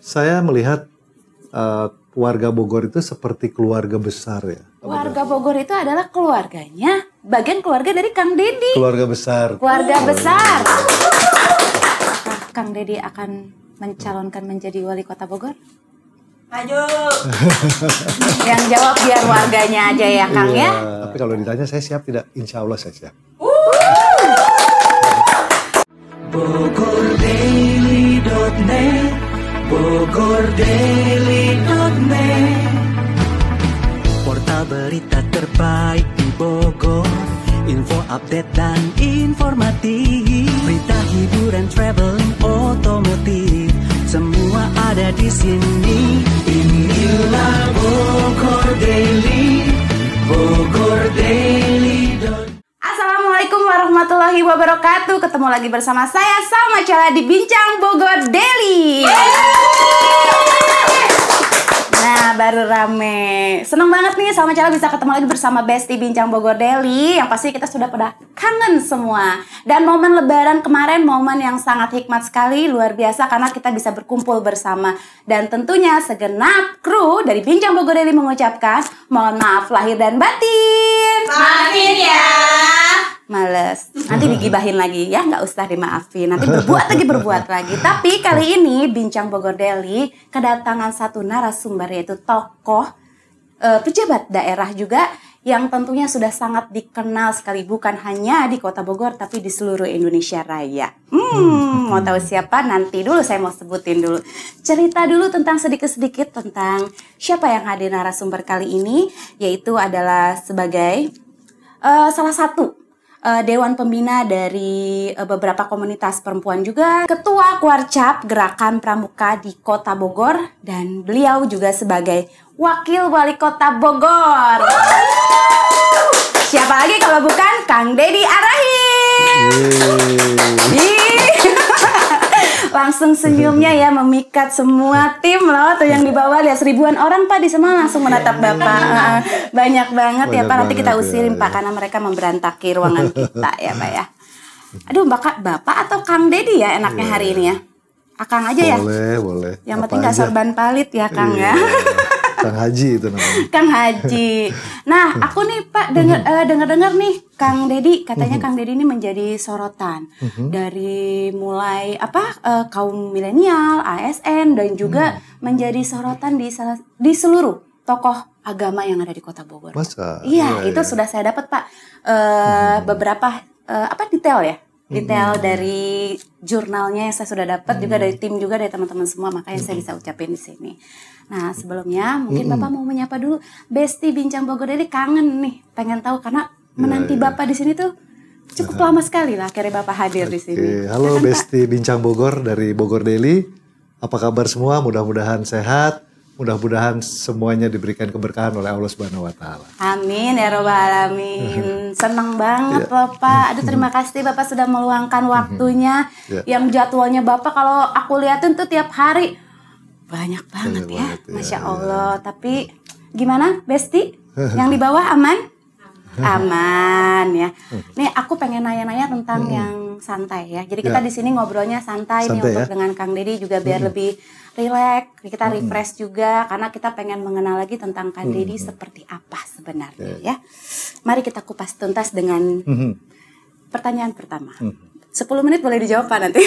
Saya melihat warga Bogor itu seperti keluarga besar ya. Warga Bogor itu adalah keluarganya, bagian keluarga dari Kang Deddy. Keluarga besar. Keluarga besar. Apakah Kang Deddy akan mencalonkan menjadi wali kota Bogor? Maju. Yang jawab biar warganya aja ya Kang ya. Tapi kalau ditanya saya siap tidak? Insya Allah saya siap. BogorDaily.net BogorDaily.net Portal berita terbaik di Bogor, info update dan informatif, berita hiburan, traveling, otomotif, semua ada di sini. Inilah Bogor Daily, BogorDaily.net. Assalamualaikum warahmatullahi wabarakatuh. Ketemu lagi bersama saya Salma Cala di Bincang Bogor Daily. Nah, baru rame. Seneng banget nih Salma Cala bisa ketemu lagi bersama Besti Bincang Bogor Daily. Yang pasti kita sudah pada kangen semua. Dan momen lebaran kemarin momen yang sangat hikmat sekali, luar biasa karena kita bisa berkumpul bersama. Dan tentunya segenap kru dari Bincang Bogor Daily mengucapkan mohon maaf lahir dan batin. Maafin ya. Males, nanti digibahin lagi ya, nggak usah dimaafin, nanti berbuat lagi. Tapi kali ini Bincang Bogor Daily kedatangan satu narasumber yaitu tokoh pejabat daerah juga yang tentunya sudah sangat dikenal sekali bukan hanya di Kota Bogor tapi di seluruh Indonesia Raya. Mau tahu siapa? Nanti dulu saya mau sebutin dulu. Cerita dulu tentang sedikit-sedikit tentang siapa yang hadir narasumber kali ini, yaitu adalah sebagai salah satu Dewan Pembina dari beberapa komunitas perempuan juga, Ketua Kuarcap Gerakan Pramuka di Kota Bogor, dan beliau juga sebagai Wakil Wali Kota Bogor. Siapa lagi kalau bukan Kang Deddy Arahim. Langsung senyumnya ya memikat semua tim loh tuh yang di bawah, lihat ribuan orang Pak di semua langsung menatap Bapak. Banyak banget ya Pak, nanti kita usirin Pak karena mereka memberantaki ruangan kita ya Pak ya. Aduh Bapak atau Kang Deddy ya enaknya hari ini ya? Akang aja ya? Boleh. Yang penting gak sorban palit ya Kang ya. Kang Haji itu namanya. Kang Haji. Nah, aku nih Pak dengar nih Kang Deddy katanya Kang Deddy ini menjadi sorotan dari mulai kaum milenial, ASN dan juga menjadi sorotan di seluruh tokoh agama yang ada di Kota Bogor. Masa? Iya, itu sudah saya dapat Pak beberapa detail ya. Detail dari jurnalnya yang saya sudah dapat juga dari tim juga dari teman-teman semua, makanya saya bisa ucapin di sini. Nah sebelumnya mungkin Bapak mau menyapa dulu Besti Bincang Bogor Daily, kangen nih, pengen tahu karena menanti Bapak di sini tuh cukup lama sekali lah akhirnya Bapak hadir di sini. Halo Besti Bincang Bogor dari Bogor Daily, apa kabar semua? Mudah-mudahan sehat. Mudah-mudahan semuanya diberikan keberkahan oleh Allah Subhanahu wa Ta'ala. Amin ya Rabbal Alamin. Senang banget loh Pak. Aduh terima kasih Bapak sudah meluangkan waktunya. Yang jadwalnya Bapak kalau aku liatin tuh tiap hari banyak banget ya. Masya Allah. Tapi gimana Besti? Yang di bawah aman? Aman ya. Nih aku pengen nanya-nanya tentang yang santai ya. Jadi kita di sini ngobrolnya santai nih untuk dengan Kang Deddy juga biar lebih relax, kita refresh juga karena kita pengen mengenal lagi tentang Kang Deddy seperti apa sebenarnya ya. Mari kita kupas tuntas dengan pertanyaan pertama. 10 menit boleh dijawab Pak nanti.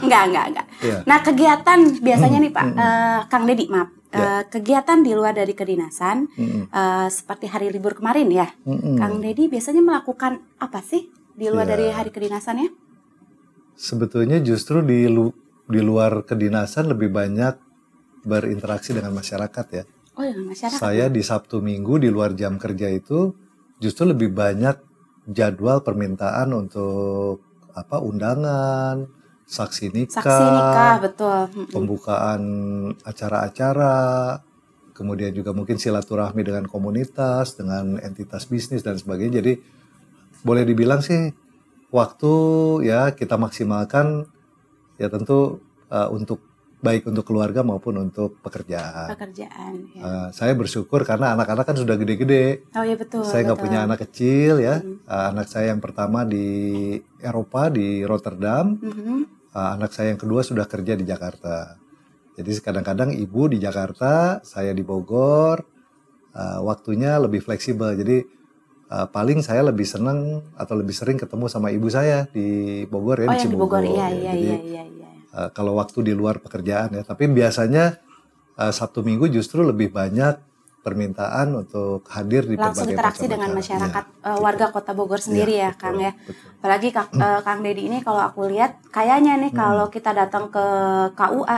Enggak. Nah kegiatan biasanya nih Pak, Kang Deddy maaf. Kegiatan di luar dari kedinasan seperti hari libur kemarin ya. Kang Deddy biasanya melakukan apa sih di luar dari hari kedinasannya? Sebetulnya justru di luar kedinasan lebih banyak berinteraksi dengan masyarakat ya. Oh dengan masyarakat. Saya di Sabtu Minggu di luar jam kerja itu justru lebih banyak jadwal permintaan untuk undangan, saksi nikah, betul. Pembukaan acara-acara, kemudian juga mungkin silaturahmi dengan komunitas, dengan entitas bisnis dan sebagainya. Jadi boleh dibilang sih waktu ya kita maksimalkan ya tentu baik untuk keluarga maupun untuk pekerjaan. Saya bersyukur karena anak-anak kan sudah gede-gede. Oh iya betul. Saya nggak punya anak kecil ya. Anak saya yang pertama di Eropa di Rotterdam. anak saya yang kedua sudah kerja di Jakarta. Jadi kadang-kadang ibu di Jakarta, saya di Bogor, waktunya lebih fleksibel. Jadi paling saya lebih senang atau lebih sering ketemu sama ibu saya di Bogor ya, Oh, di yang di Cibogor. Bogor. Iya, Ya. iya, Jadi iya, iya. kalau waktu di luar pekerjaan ya, tapi biasanya Sabtu Minggu justru lebih banyak permintaan untuk hadir di Langsung berbagai interaksi macam dengan acara. masyarakat Iya, warga Kota Bogor sendiri Iya, ya, Kang betul, ya. betul. Apalagi Kang Dedi ini kalau aku lihat kayaknya nih kalau kita datang ke KUA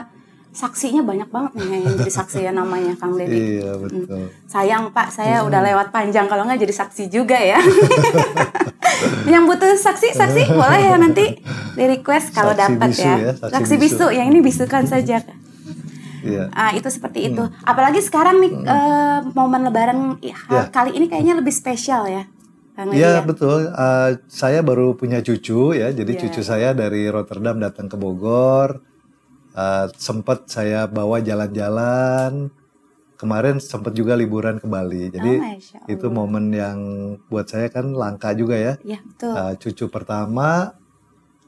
saksinya banyak banget nih yang jadi saksi ya namanya Kang Dedi. Iya, betul. Sayang Pak, saya udah lewat panjang kalau nggak jadi saksi juga ya. Yang butuh saksi boleh ya nanti di request kalau Saksi dapat bisu ya. ya, saksi Saksi bisu, bisu. yang ini bisukan saja. Iya. Itu seperti itu. Apalagi sekarang nih momen Lebaran Ya. kali ini kayaknya lebih spesial ya, Kang Dedi Iya ya. betul, saya baru punya cucu ya, jadi Iya. cucu saya dari Rotterdam datang ke Bogor, sempat saya bawa jalan-jalan, kemarin sempat juga liburan ke Bali, jadi Masya Allah. itu momen yang buat saya kan langka juga ya. Iya betul. Cucu pertama,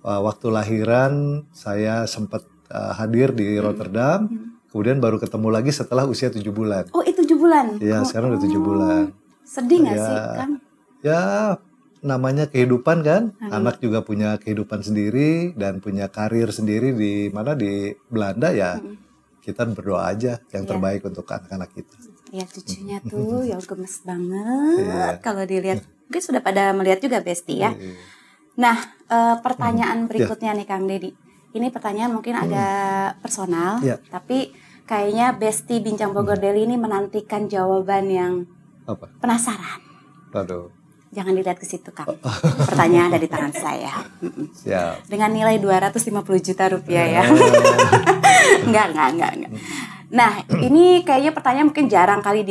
waktu lahiran saya sempat hadir di Rotterdam, kemudian baru ketemu lagi setelah usia 7 bulan. Oh itu 7 bulan? Iya, sekarang udah 7 bulan. Sedih nggak Ya. sih Kang? Ya, namanya kehidupan kan. Anak juga punya kehidupan sendiri dan punya karir sendiri di mana di Belanda ya. Kita berdoa aja yang terbaik untuk anak-anak kita. Ya cucunya tuh ya gemes banget Iya. kalau dilihat. Mungkin sudah pada melihat juga Besti ya. Iya. Nah pertanyaan berikutnya nih Kang Dedi. Ini pertanyaan mungkin agak personal, Iya. tapi kayaknya Besti Bincang Bogor Daily ini menantikan jawaban yang Apa? penasaran. Aduh. Jangan dilihat ke situ Kang. Pertanyaan ada di tangan saya. Siap. Dengan nilai 250 juta rupiah ya. Enggak. Nah, ini kayaknya pertanyaan mungkin jarang kali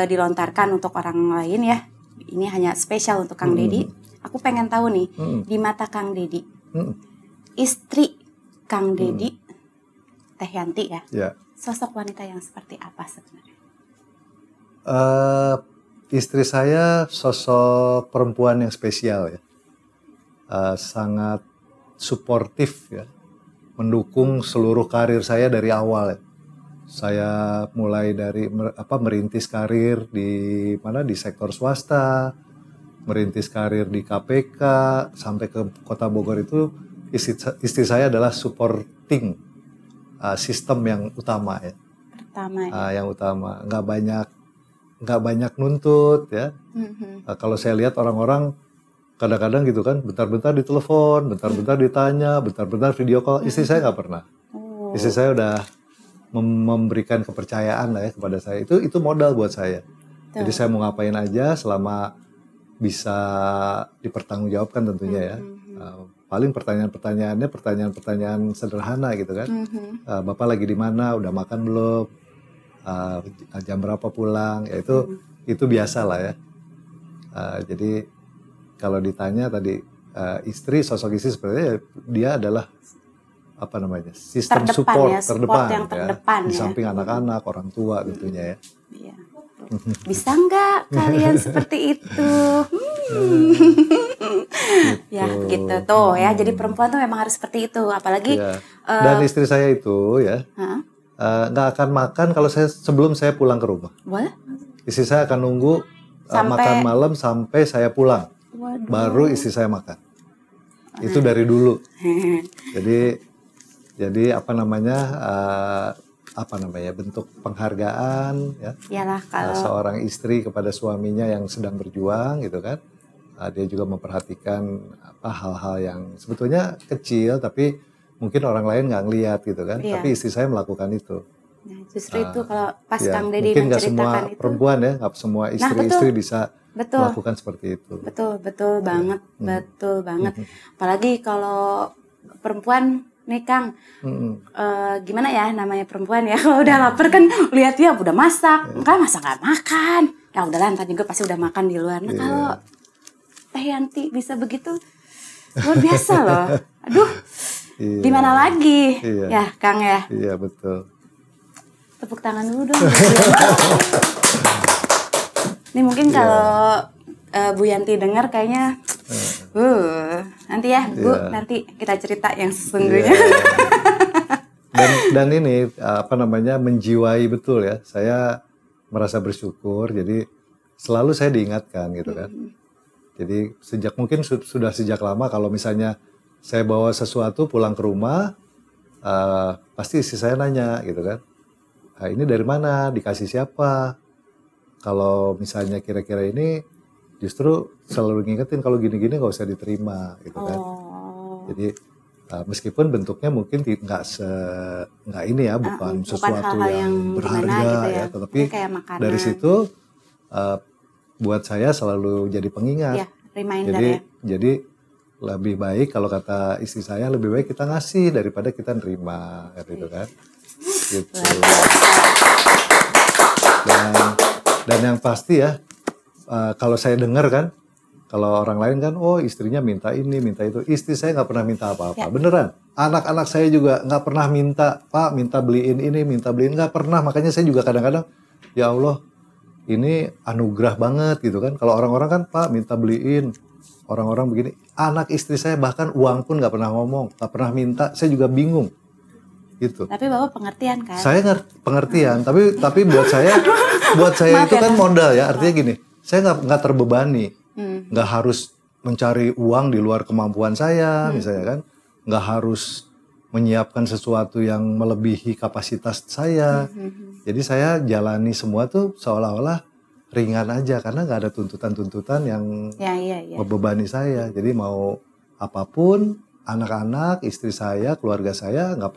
dilontarkan untuk orang lain ya. Ini hanya spesial untuk Kang Dedi. Aku pengen tahu nih, di mata Kang Dedi, istri Kang Dedi, Teh Yanti ya, Ya. sosok wanita yang seperti apa sebenarnya? Istri saya sosok perempuan yang spesial ya. Sangat suportif ya. Mendukung seluruh karir saya dari awal ya. Saya mulai dari merintis karir di sektor swasta, merintis karir di KPK sampai ke Kota Bogor itu istri saya adalah supporting sistem yang utama ya. Pertama ya. Yang utama, nggak banyak nuntut ya. Kalau saya lihat orang-orang kadang-kadang gitu kan, bentar-bentar ditelepon, bentar-bentar ditanya, bentar-bentar video call. Istri saya nggak pernah. Istri saya udah memberikan kepercayaan lah ya kepada saya. Itu modal buat saya. Jadi saya mau ngapain aja selama bisa dipertanggungjawabkan tentunya ya. Paling pertanyaan-pertanyaannya pertanyaan sederhana gitu kan. Bapak lagi di mana? Udah makan belum? Jam berapa pulang? Ya itu biasa lah ya. Jadi kalau ditanya tadi istri, sosok istri sebenarnya dia adalah sistem support terdepan yang terdepan di ya. samping anak-anak, orang tua tentunya ya. Iya. Bisa nggak kalian seperti itu? Ya gitu tuh ya. Jadi perempuan tuh memang harus seperti itu. Apalagi Dan istri saya itu ya nggak akan makan kalau sebelum saya pulang ke rumah. Boleh? Istri saya akan nunggu makan malam sampai saya pulang. Waduh. Baru istri saya makan. Itu dari dulu. Jadi bentuk penghargaan ya. Iyalah kalau Seorang istri kepada suaminya yang sedang berjuang gitu kan. Dia juga memperhatikan hal-hal yang sebetulnya kecil tapi mungkin orang lain nggak ngelihat gitu kan. Iya. Tapi istri saya melakukan itu. Nah, justru itu kalau pas Ya, Kang Dedi mungkin nggak semua menceritakan itu. perempuan ya, nggak semua istri-istri bisa Betul. melakukan seperti itu. Betul banget, betul banget. Apalagi kalau perempuan nih Kang, gimana ya namanya perempuan ya, kalau udah lapar kan lihat dia udah masak, kan masa nggak makan? Ya udahlah, ntar juga pasti udah makan di luar. Nah kalau Teh Yanti bisa begitu, luar biasa loh. Aduh, di mana lagi? Ya Kang ya. Iya betul. Tepuk tangan dulu dong. Ini mungkin kalau Bu Yanti dengar kayaknya Nanti ya Bu, Iya. nanti kita cerita yang sesungguhnya. Dan ini apa namanya, menjiwai betul ya. Saya merasa bersyukur. Jadi selalu saya diingatkan gitu kan. Jadi mungkin sudah sejak lama kalau misalnya saya bawa sesuatu pulang ke rumah, pasti istri saya nanya gitu kan. Ini dari mana? Dikasih siapa? Kalau misalnya kira-kira ini, justru selalu ngingetin kalau gini-gini nggak usah diterima gitu kan. Jadi meskipun bentuknya mungkin nggak ini ya, bukan sesuatu hal-hal yang berharga gimana gitu ya, ya. tetapi Ini kayak makanan. dari situ buat saya selalu jadi pengingat. Ya, reminder ya. Jadi lebih baik kalau kata istri saya, lebih baik kita ngasih daripada kita nerima gitu kan. Gitu. Dan yang pasti ya, kalau saya dengar kan, kalau orang lain kan, oh istrinya minta ini, minta itu. Istri saya nggak pernah minta apa-apa, Ya. beneran. Anak-anak saya juga nggak pernah minta, Pak minta beliin ini, minta beliin, nggak pernah. Makanya saya juga kadang-kadang, ya Allah, ini anugerah banget gitu kan. Kalau orang-orang kan, Pak minta beliin, orang-orang begini. Anak istri saya bahkan uang pun nggak pernah ngomong, nggak pernah minta. Saya juga bingung, gitu. Tapi Bapak pengertian kan? Saya pengertian, tapi buat saya Maaf itu ya, kan Kak. modal ya. Artinya gini, saya nggak terbebani, nggak harus mencari uang di luar kemampuan saya, misalnya kan, nggak harus menyiapkan sesuatu yang melebihi kapasitas saya. Jadi saya jalani semua tuh seolah-olah ringan aja karena nggak ada tuntutan-tuntutan yang Ya. membebani saya. Jadi mau apapun, anak-anak, istri saya, keluarga saya nggak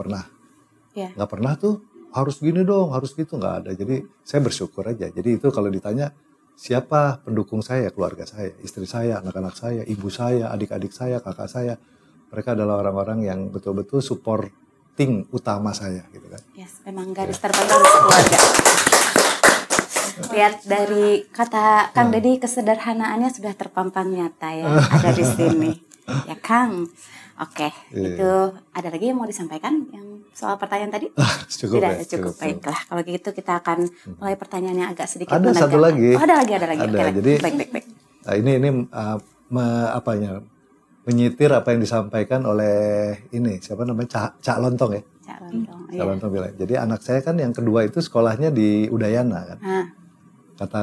pernah tuh harus gini dong, harus gitu, nggak ada. Jadi saya bersyukur aja. Jadi itu kalau ditanya siapa pendukung saya, keluarga saya, istri saya, anak-anak saya, ibu saya, adik-adik saya, kakak saya, mereka adalah orang-orang yang betul-betul supporting utama saya gitu kan. Yes, memang garis terpenting keluarga. Lihat dari kata Kang Deddy, kesederhanaannya sudah terpampang nyata ya, ada di sini. Ya Kang. Oke, itu ada lagi yang mau disampaikan yang soal pertanyaan tadi? Cukup Tidak, ya, cukup. Baiklah. Kalau gitu kita akan mulai pertanyaannya agak sedikit Ada menegangkan. satu lagi. Oh, ada lagi. Oke, Jadi baik. nah, ini menyitir apa yang disampaikan oleh ini siapa namanya Cak Lontong ya. Cak Lontong. Cak Lontong bilang. Jadi anak saya kan yang kedua itu sekolahnya di Udayana kan.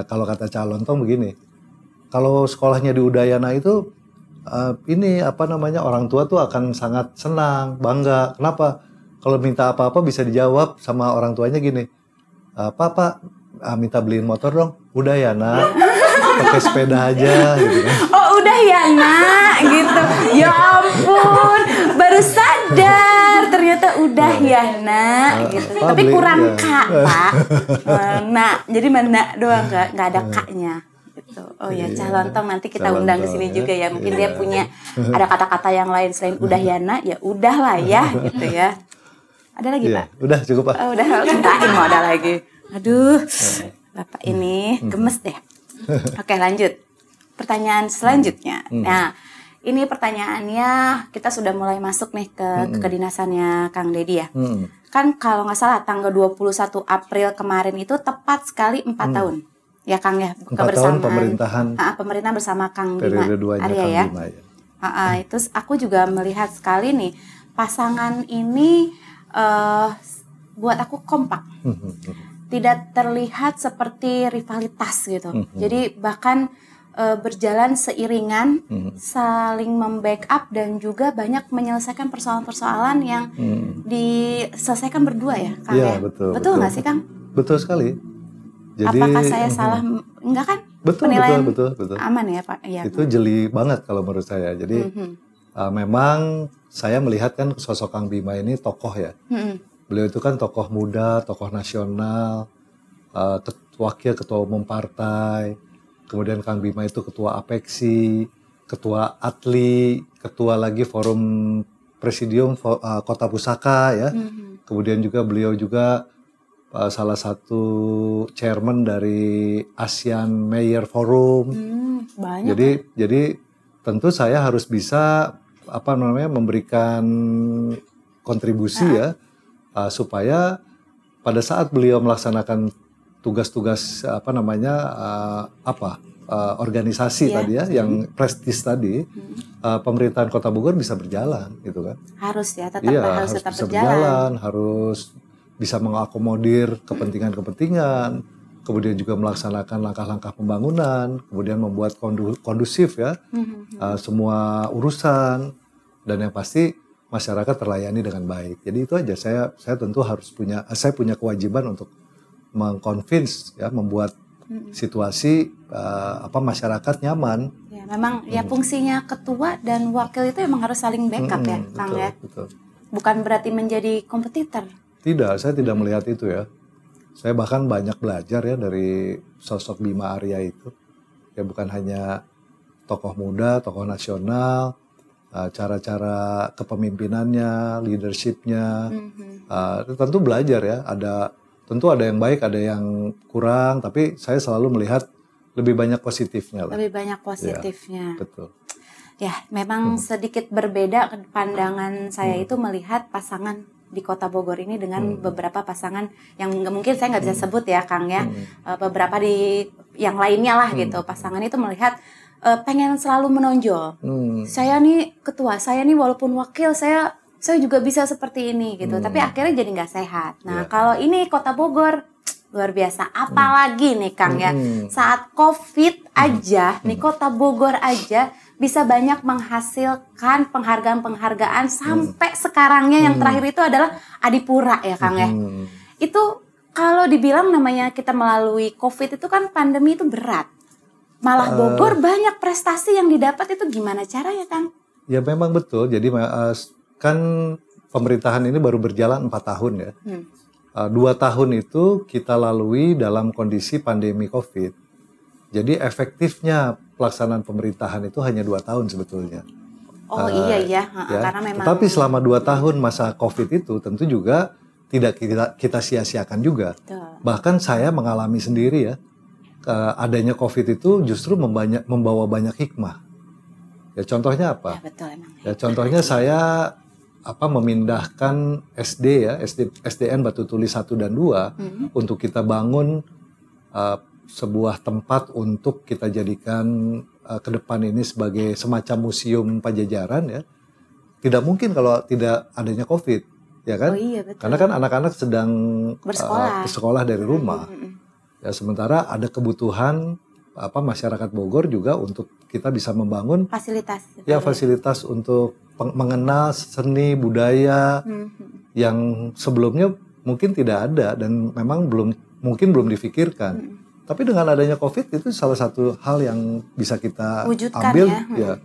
Kalau kata Cak Lontong begini, kalau sekolahnya di Udayana itu orang tua tuh akan sangat senang, bangga. Kenapa? Kalau minta apa-apa bisa dijawab sama orang tuanya gini, Pak, minta beliin motor dong. Udah ya nak, pakai sepeda aja gitu kan. Oh udah ya nak gitu. Ya ampun, baru sadar ternyata udah ya nak gitu. Pak, Tapi beli, kurang ya. kak Pak. Nak, jadi mana doang nggak ada kaknya. Gitu. Oh ya, Cak Lontong nanti kita Cak undang ke Lontong, sini ya. juga ya. Mungkin dia punya ada kata-kata yang lain selain udah ya nak, ya udahlah ya gitu ya. Ada lagi Iya, Pak? udah cukup Pak. Oh, udah kirain mau ada lagi. Aduh, Bapak ini gemes deh. Oke, lanjut. Pertanyaan selanjutnya. Nah, ini pertanyaannya kita sudah mulai masuk nih ke kedinasannya Kang Deddy ya. Kan kalau nggak salah tanggal 21 April kemarin itu tepat sekali 4 tahun. Ya Kang ya, 4 tahun pemerintahan. Pemerintahan bersama Kang Bima Periode duanya Arya Kang ya. Bima ya. Itu aku juga melihat sekali nih pasangan ini buat aku kompak. Tidak terlihat seperti rivalitas gitu. Jadi bahkan berjalan seiringan, saling membackup dan juga banyak menyelesaikan persoalan-persoalan yang diselesaikan berdua ya, Kang Iya, ya. betul. Nggak sih, Kang? Betul sekali. Jadi, apakah saya salah? Enggak kan? Betul. Aman ya, Pak? Iya. Itu jeli banget kalau menurut saya. Jadi memang saya melihat kan sosok Kang Bima ini tokoh ya. Beliau itu kan tokoh muda, tokoh nasional, wakil ketua umum partai. Kemudian Kang Bima itu ketua Apeksi, ketua ATLI, ketua lagi forum presidium Kota Pusaka ya. Kemudian juga beliau juga salah satu chairman dari ASEAN Mayor Forum. Banyak. Jadi tentu saya harus bisa memberikan kontribusi ya supaya pada saat beliau melaksanakan tugas-tugas organisasi tadi ya, yang prestis tadi, pemerintahan Kota Bogor bisa berjalan gitu kan. Harus ya, tetap Iya, harus harus tetap bisa berjalan. harus bisa mengakomodir kepentingan-kepentingan, kemudian juga melaksanakan langkah-langkah pembangunan, kemudian membuat kondusif ya semua urusan, dan yang pasti masyarakat terlayani dengan baik. Jadi itu aja, saya tentu harus saya punya kewajiban untuk mengconvince ya, membuat situasi masyarakat nyaman. Ya, memang ya fungsinya ketua dan wakil itu emang harus saling backup ya, Kang Betul, ya. betul. Bukan berarti menjadi kompetitor. Tidak, saya tidak melihat itu ya. Saya bahkan banyak belajar ya dari sosok Bima Arya itu. Ya bukan hanya tokoh muda, tokoh nasional, cara-cara kepemimpinannya, leadershipnya, tentu belajar ya. Tentu ada yang baik, ada yang kurang, tapi saya selalu melihat lebih banyak positifnya lah. Lebih banyak positifnya. Ya, betul. Ya, memang sedikit berbeda pandangan saya itu melihat pasangan di Kota Bogor ini dengan beberapa pasangan yang mungkin saya nggak bisa sebut ya, Kang ya. Beberapa di yang lainnya lah gitu. Pasangan itu melihat pengen selalu menonjol. Saya nih ketua, saya nih walaupun wakil, saya juga bisa seperti ini gitu. Tapi akhirnya jadi nggak sehat. Nah, kalau ini Kota Bogor luar biasa. Apalagi nih Kang ya, saat COVID aja, nih Kota Bogor aja bisa banyak menghasilkan penghargaan-penghargaan sampai sekarangnya yang terakhir itu adalah Adipura ya Kang ya. Itu kalau dibilang namanya kita melalui COVID itu kan pandemi itu berat. Malah Bogor banyak prestasi yang didapat, itu gimana caranya Kang? Ya memang betul. Jadi kan pemerintahan ini baru berjalan 4 tahun ya. 2 tahun itu kita lalui dalam kondisi pandemi COVID. Jadi efektifnya pelaksanaan pemerintahan itu hanya 2 tahun sebetulnya. Oh iya ya, karena memang. Tapi selama 2 tahun masa COVID itu tentu juga tidak kita sia-siakan juga. Betul. Bahkan saya mengalami sendiri ya, adanya COVID itu justru membawa banyak hikmah. Ya contohnya apa? Ya betul emang. Ya contohnya saya memindahkan SDN Batu Tulis 1 dan 2 untuk kita bangun sebuah tempat untuk kita jadikan ke depan ini sebagai semacam museum Pajajaran ya. Tidak mungkin kalau tidak adanya COVID, ya kan? Oh iya betul. Karena kan anak-anak sedang bersekolah dari rumah. Ya sementara ada kebutuhan masyarakat Bogor juga untuk kita bisa membangun fasilitas. Ya fasilitas untuk mengenal seni budaya yang sebelumnya mungkin tidak ada dan memang belum difikirkan. Tapi dengan adanya COVID itu salah satu hal yang bisa kita wujudkan, ambil ya.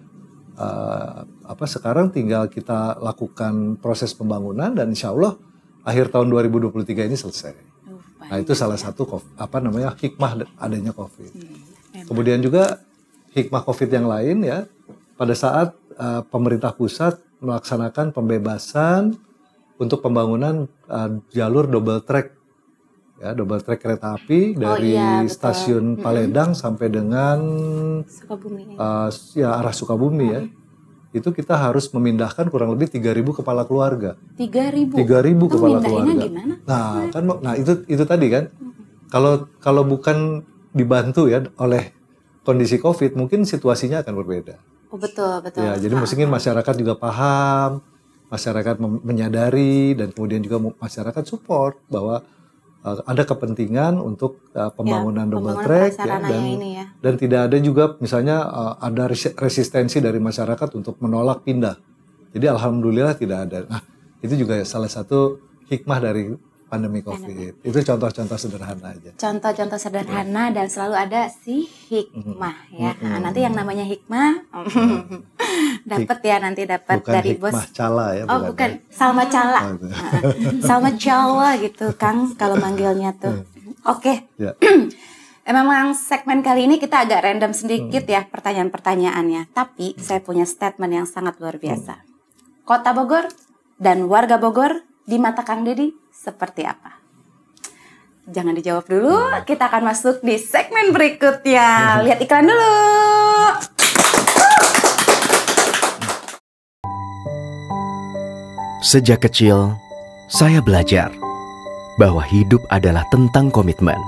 Sekarang tinggal kita lakukan proses pembangunan dan insya Allah akhir tahun 2023 ini selesai. Nah itu salah satu hikmah adanya COVID. Kemudian juga hikmah COVID yang lain ya, pada saat pemerintah pusat melaksanakan pembebasan untuk pembangunan jalur double track kereta api dari stasiun Paledang sampai dengan Sukabumi. Arah Sukabumi ya. Itu kita harus memindahkan kurang lebih 3.000 kepala keluarga. 3.000 kepala keluarga. Gimana? Nah, itu tadi kan. Kalau bukan dibantu ya oleh kondisi COVID, mungkin situasinya akan berbeda. Oh betul. Ya, jadi mungkin masyarakat juga paham, masyarakat menyadari, dan kemudian juga masyarakat support bahwa ada kepentingan untuk pembangunan double track dan tidak ada juga misalnya ada resistensi dari masyarakat untuk menolak pindah. Jadi alhamdulillah tidak ada. Nah, itu juga salah satu hikmah dari pandemi COVID. Itu contoh-contoh sederhana aja. Contoh-contoh sederhana dan selalu ada si hikmah ya. Nah, nanti yang namanya hikmah dapat dari bos. Bukan hikmah cala ya. Oh bukan, Salma Cala. Salma Cala gitu Kang kalau manggilnya tuh. Oke. Ya. Memang segmen kali ini kita agak random sedikit ya pertanyaan-pertanyaannya. Tapi saya punya statement yang sangat luar biasa. Kota Bogor dan warga Bogor di mata Kang Deddy seperti apa? Jangan dijawab dulu, kita akan masuk di segmen berikutnya. Lihat iklan dulu. Sejak kecil, saya belajar bahwa hidup adalah tentang komitmen.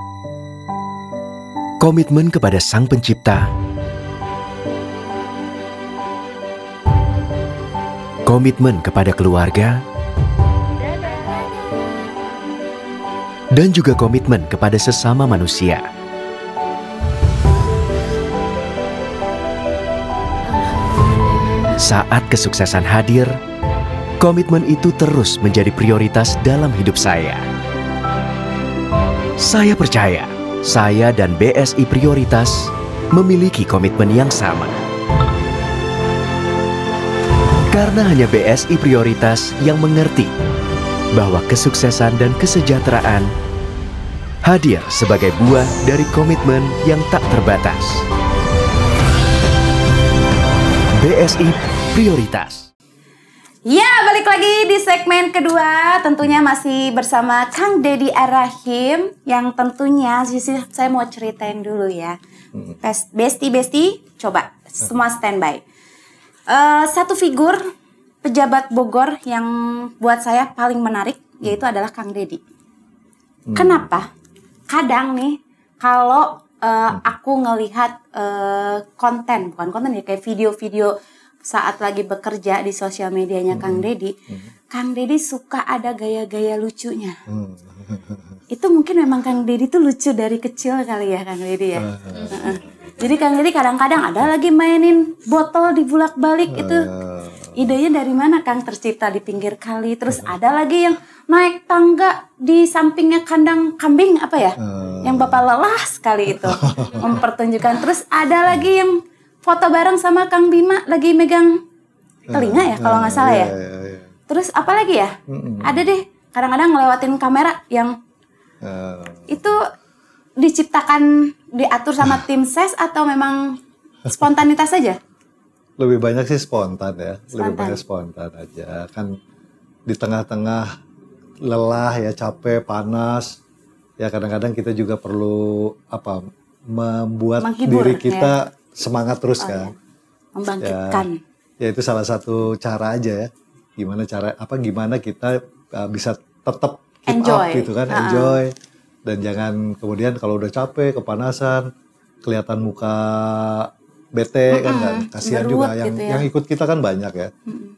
komitmen kepada Sang Pencipta, komitmen kepada keluarga, dan juga komitmen kepada sesama manusia. Saat kesuksesan hadir, komitmen itu terus menjadi prioritas dalam hidup saya. Saya percaya, saya dan BSI Prioritas memiliki komitmen yang sama. Karena hanya BSI Prioritas yang mengerti bahwa kesuksesan dan kesejahteraan hadir sebagai buah dari komitmen yang tak terbatas. BSI Prioritas. Ya, balik lagi di segmen kedua. Tentunya masih bersama Kang Deddy Ar-Rahim. Yang tentunya saya mau ceritain dulu ya. Besti, coba semua standby. Satu figur pejabat Bogor yang buat saya paling menarik yaitu adalah Kang Deddy. Kenapa? Kadang nih kalau aku ngelihat bukan konten ya, kayak video-video saat lagi bekerja di sosial medianya Kang Deddy, Kang Deddy suka ada gaya-gaya lucunya. Itu mungkin memang Kang Deddy tuh lucu dari kecil kali ya Kang Deddy ya. Jadi Kang Deddy kadang-kadang ada lagi mainin botol dibulak-balik itu. Idenya dari mana Kang? Tercipta di pinggir kali. Terus ada lagi yang naik tangga di sampingnya kandang kambing apa ya? Yang Bapak lelah sekali itu mempertunjukkan. Terus ada lagi yang foto bareng sama Kang Bima lagi megang telinga ya kalau nggak salah ya. Terus apa lagi ya? Ada deh kadang-kadang ngelewatin kamera yang itu diciptakan, diatur sama tim ses atau memang spontanitas saja? Lebih banyak sih spontan ya. Lebih banyak spontan aja. Kan di tengah-tengah lelah ya, capek, panas. Ya kadang-kadang kita juga perlu membuat menghibur, diri kita semangat terus kan. Ya. Membangkitkan. Ya itu salah satu cara aja ya. Gimana kita bisa tetap keep up gitu kan, enjoy. Dan jangan kemudian kalau udah capek, kepanasan, kelihatan muka bete kan, kasihan juga gitu ya. yang ikut kita kan banyak ya.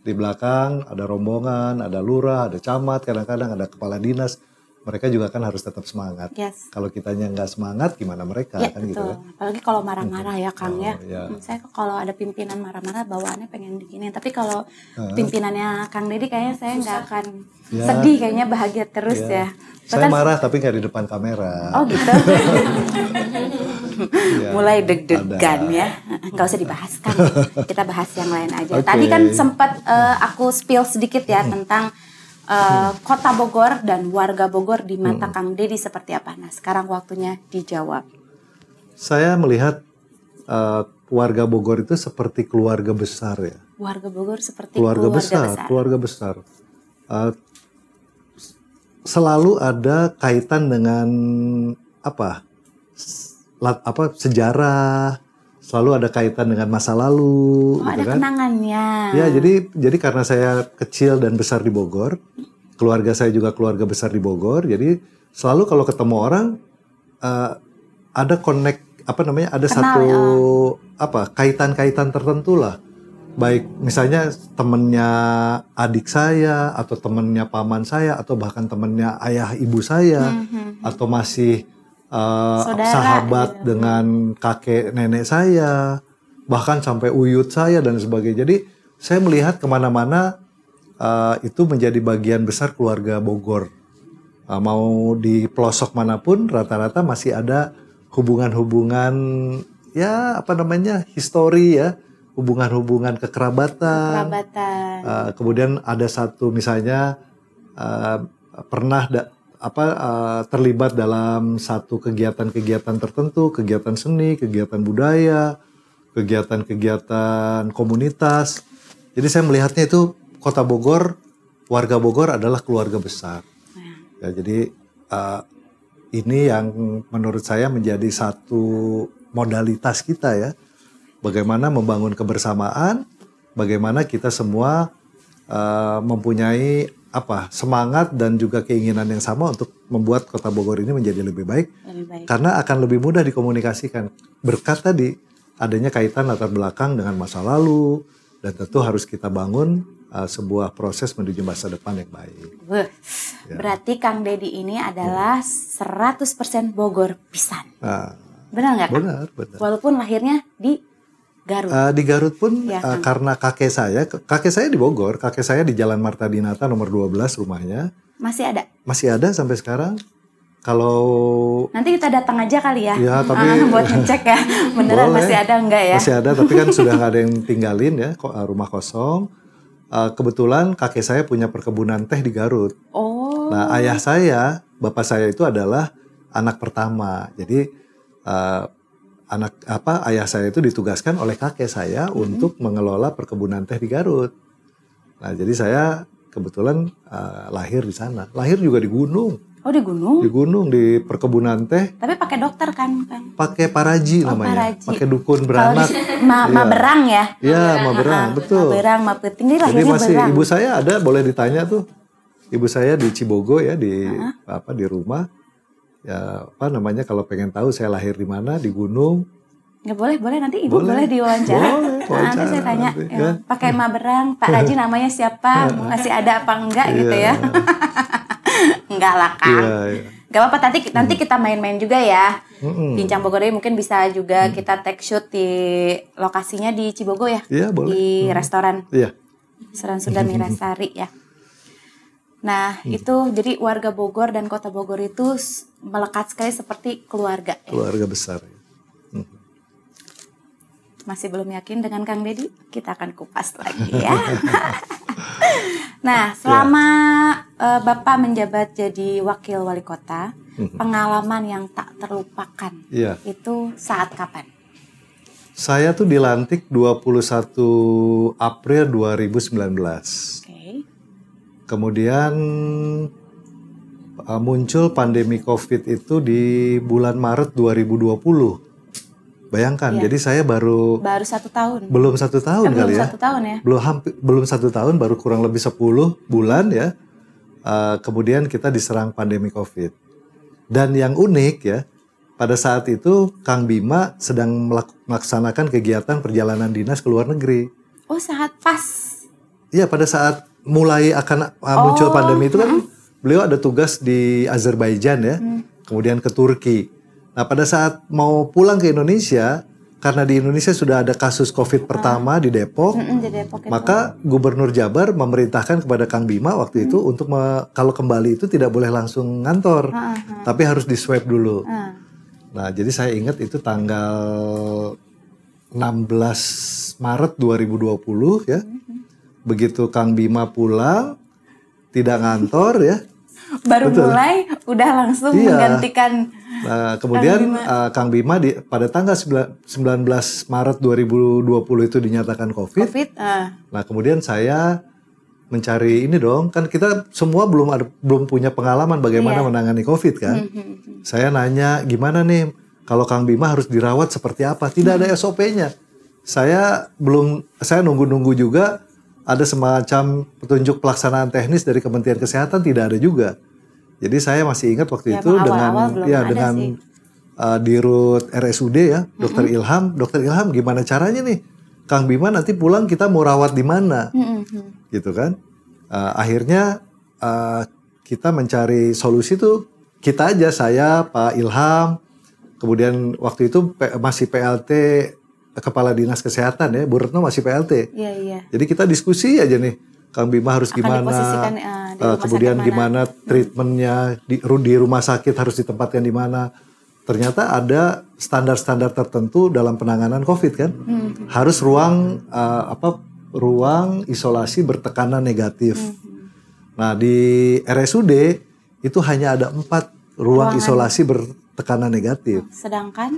Di belakang ada rombongan, ada lurah, ada camat, kadang-kadang ada kepala dinas. Mereka juga kan harus tetap semangat. Yes. Kalau kitanya nggak semangat, gimana mereka Ya, kan betul. gitu kan. Apalagi kalau marah-marah ya Kang ya. Ya. Saya kalau ada pimpinan marah-marah bawaannya pengen diginin. Tapi kalau pimpinannya Kang Deddy kayaknya saya nggak akan sedih, kayaknya bahagia terus ya. Saya marah tapi nggak di depan kamera. Oh gitu. Mulai deg-degan ya. Nggak usah dibahas kan. Kita bahas yang lain aja. Okay. Tadi kan sempat aku spill sedikit ya tentang Kota Bogor dan warga Bogor di mata Kang Deddy seperti apa. Nah sekarang waktunya dijawab. Saya melihat warga Bogor itu seperti keluarga besar ya. Warga Bogor seperti Keluarga besar. Selalu ada kaitan dengan sejarah, selalu ada kaitan dengan masa lalu. Oh, gitu ada kan? kenangannya. Ya, jadi karena saya kecil dan besar di Bogor, keluarga saya juga keluarga besar di Bogor, jadi selalu kalau ketemu orang ada ada satu kaitan-kaitan tertentu lah. Baik misalnya temennya adik saya, atau temennya paman saya, atau bahkan temennya ayah ibu saya, atau masih sahabat gitu. dengan kakek nenek saya, bahkan sampai uyut saya dan sebagainya. Jadi saya melihat kemana-mana itu menjadi bagian besar keluarga Bogor. Mau di pelosok manapun rata-rata masih ada hubungan-hubungan histori ya, hubungan-hubungan kekerabatan. Kemudian ada satu misalnya pernah terlibat dalam satu kegiatan-kegiatan tertentu, kegiatan seni, kegiatan budaya, kegiatan-kegiatan komunitas. Jadi saya melihatnya itu Kota Bogor, warga Bogor adalah keluarga besar. Ya, jadi ini yang menurut saya menjadi satu modalitas kita ya. Bagaimana membangun kebersamaan, bagaimana kita semua mempunyai semangat dan juga keinginan yang sama untuk membuat Kota Bogor ini menjadi lebih baik. Karena akan lebih mudah dikomunikasikan berkat tadi adanya kaitan latar belakang dengan masa lalu, dan tentu harus kita bangun sebuah proses menuju masa depan yang baik. Berarti Kang Dedi ini adalah 100% Bogor pisan. Benar nggak, Kang? Benar. Walaupun lahirnya di Garut. Di Garut pun Ya, karena kakek saya di Bogor, kakek saya di Jalan Marta Dinata nomor 12 rumahnya. Masih ada? Masih ada sampai sekarang. Kalau nanti kita datang aja kali ya. Ya, tapi buat ngecek ya. Beneran boleh. masih ada enggak ya? Masih ada, tapi kan sudah nggak ada yang tinggalin ya, rumah kosong. Kebetulan kakek saya punya perkebunan teh di Garut. Oh. Nah, bapak saya itu adalah anak pertama. Jadi ayah saya itu ditugaskan oleh kakek saya untuk mengelola perkebunan teh di Garut. Nah, jadi saya kebetulan lahir di sana. Lahir juga di gunung. Oh, di gunung? Di gunung, di perkebunan teh. Tapi pakai dokter kan, Kang? Pakai paraji namanya. Paraji. Pakai dukun beranak. Maberang ya? Iya, Maberang, betul. Maberang, Mapeting, ini lahirnya jadi masih Berang. Ibu saya ada, boleh ditanya tuh. Ibu saya di Cibogo ya, di rumah. Ya, kalau pengen tahu saya lahir di mana, di gunung. Nggak boleh nanti Ibu boleh diwawancara. Nanti saya tanya, ya. Pakai Maberang, Pak Raji namanya siapa, masih ada apa enggak gitu ya. Enggak lah, Kang. Iya. Gak apa-apa, nanti kita main-main juga ya. Bincang Bogor ini mungkin bisa juga kita take shoot di lokasinya di Cibogo ya. Iya, boleh. Di restoran. Iya. Restoran Sunda Mirasari ya. Nah, itu jadi warga Bogor dan Kota Bogor itu melekat sekali seperti keluarga ya. Keluarga besar. Masih belum yakin dengan Kang Dedi? Kita akan kupas lagi ya. Nah, selama Bapak menjabat jadi wakil wali kota, pengalaman yang tak terlupakan itu saat kapan? Saya tuh dilantik 21 April 2019. Kemudian muncul pandemi COVID itu di bulan Maret 2020. Bayangkan, jadi saya baru 1 tahun. Belum 1 tahun kali ya. Belum 1 tahun ya. Belum 1 tahun, baru kurang lebih 10 bulan ya. Kemudian kita diserang pandemi COVID. Dan yang unik ya, pada saat itu Kang Bima sedang melaksanakan kegiatan perjalanan dinas ke luar negeri. Oh, saat pas. Iya, pada saat mulai akan muncul pandemi itu kan beliau ada tugas di Azerbaijan ya, kemudian ke Turki. Nah, pada saat mau pulang ke Indonesia, karena di Indonesia sudah ada kasus COVID pertama di Depok, maka Gubernur Jabar memerintahkan kepada Kang Bima waktu itu untuk kalau kembali itu tidak boleh langsung ngantor, tapi harus di swab dulu. Nah, jadi saya ingat itu tanggal 16 Maret 2020 ya. Begitu Kang Bima pulang, tidak ngantor ya. Baru mulai udah langsung menggantikan. Nah, kemudian Kang Bima pada tanggal 19 Maret 2020 itu dinyatakan COVID. Nah, kemudian saya mencari ini dong, kan kita semua belum punya pengalaman bagaimana menangani COVID kan. Saya nanya, gimana nih kalau Kang Bima harus dirawat seperti apa? Tidak ada SOP-nya. Saya nunggu-nunggu juga. Ada semacam petunjuk pelaksanaan teknis dari Kementerian Kesehatan, tidak ada juga. Jadi saya masih ingat waktu itu dengan Dirut RSUD ya, Dr. Ilham. Dr. Ilham, gimana caranya nih? Kang Bima nanti pulang kita mau rawat di mana? Gitu kan? Akhirnya kita mencari solusi tuh kita aja, saya, Pak Ilham, kemudian waktu itu masih PLT Kepala Dinas Kesehatan ya, Bu Retno masih PLT. Iya. Jadi kita diskusi aja nih, Kang Bima harus gimana, kemudian gimana treatmentnya di rumah sakit harus ditempatkan di mana. Ternyata ada standar-standar tertentu dalam penanganan COVID kan, harus ruang isolasi bertekanan negatif. Nah di RSUD itu hanya ada 4 ruang isolasi bertekanan negatif.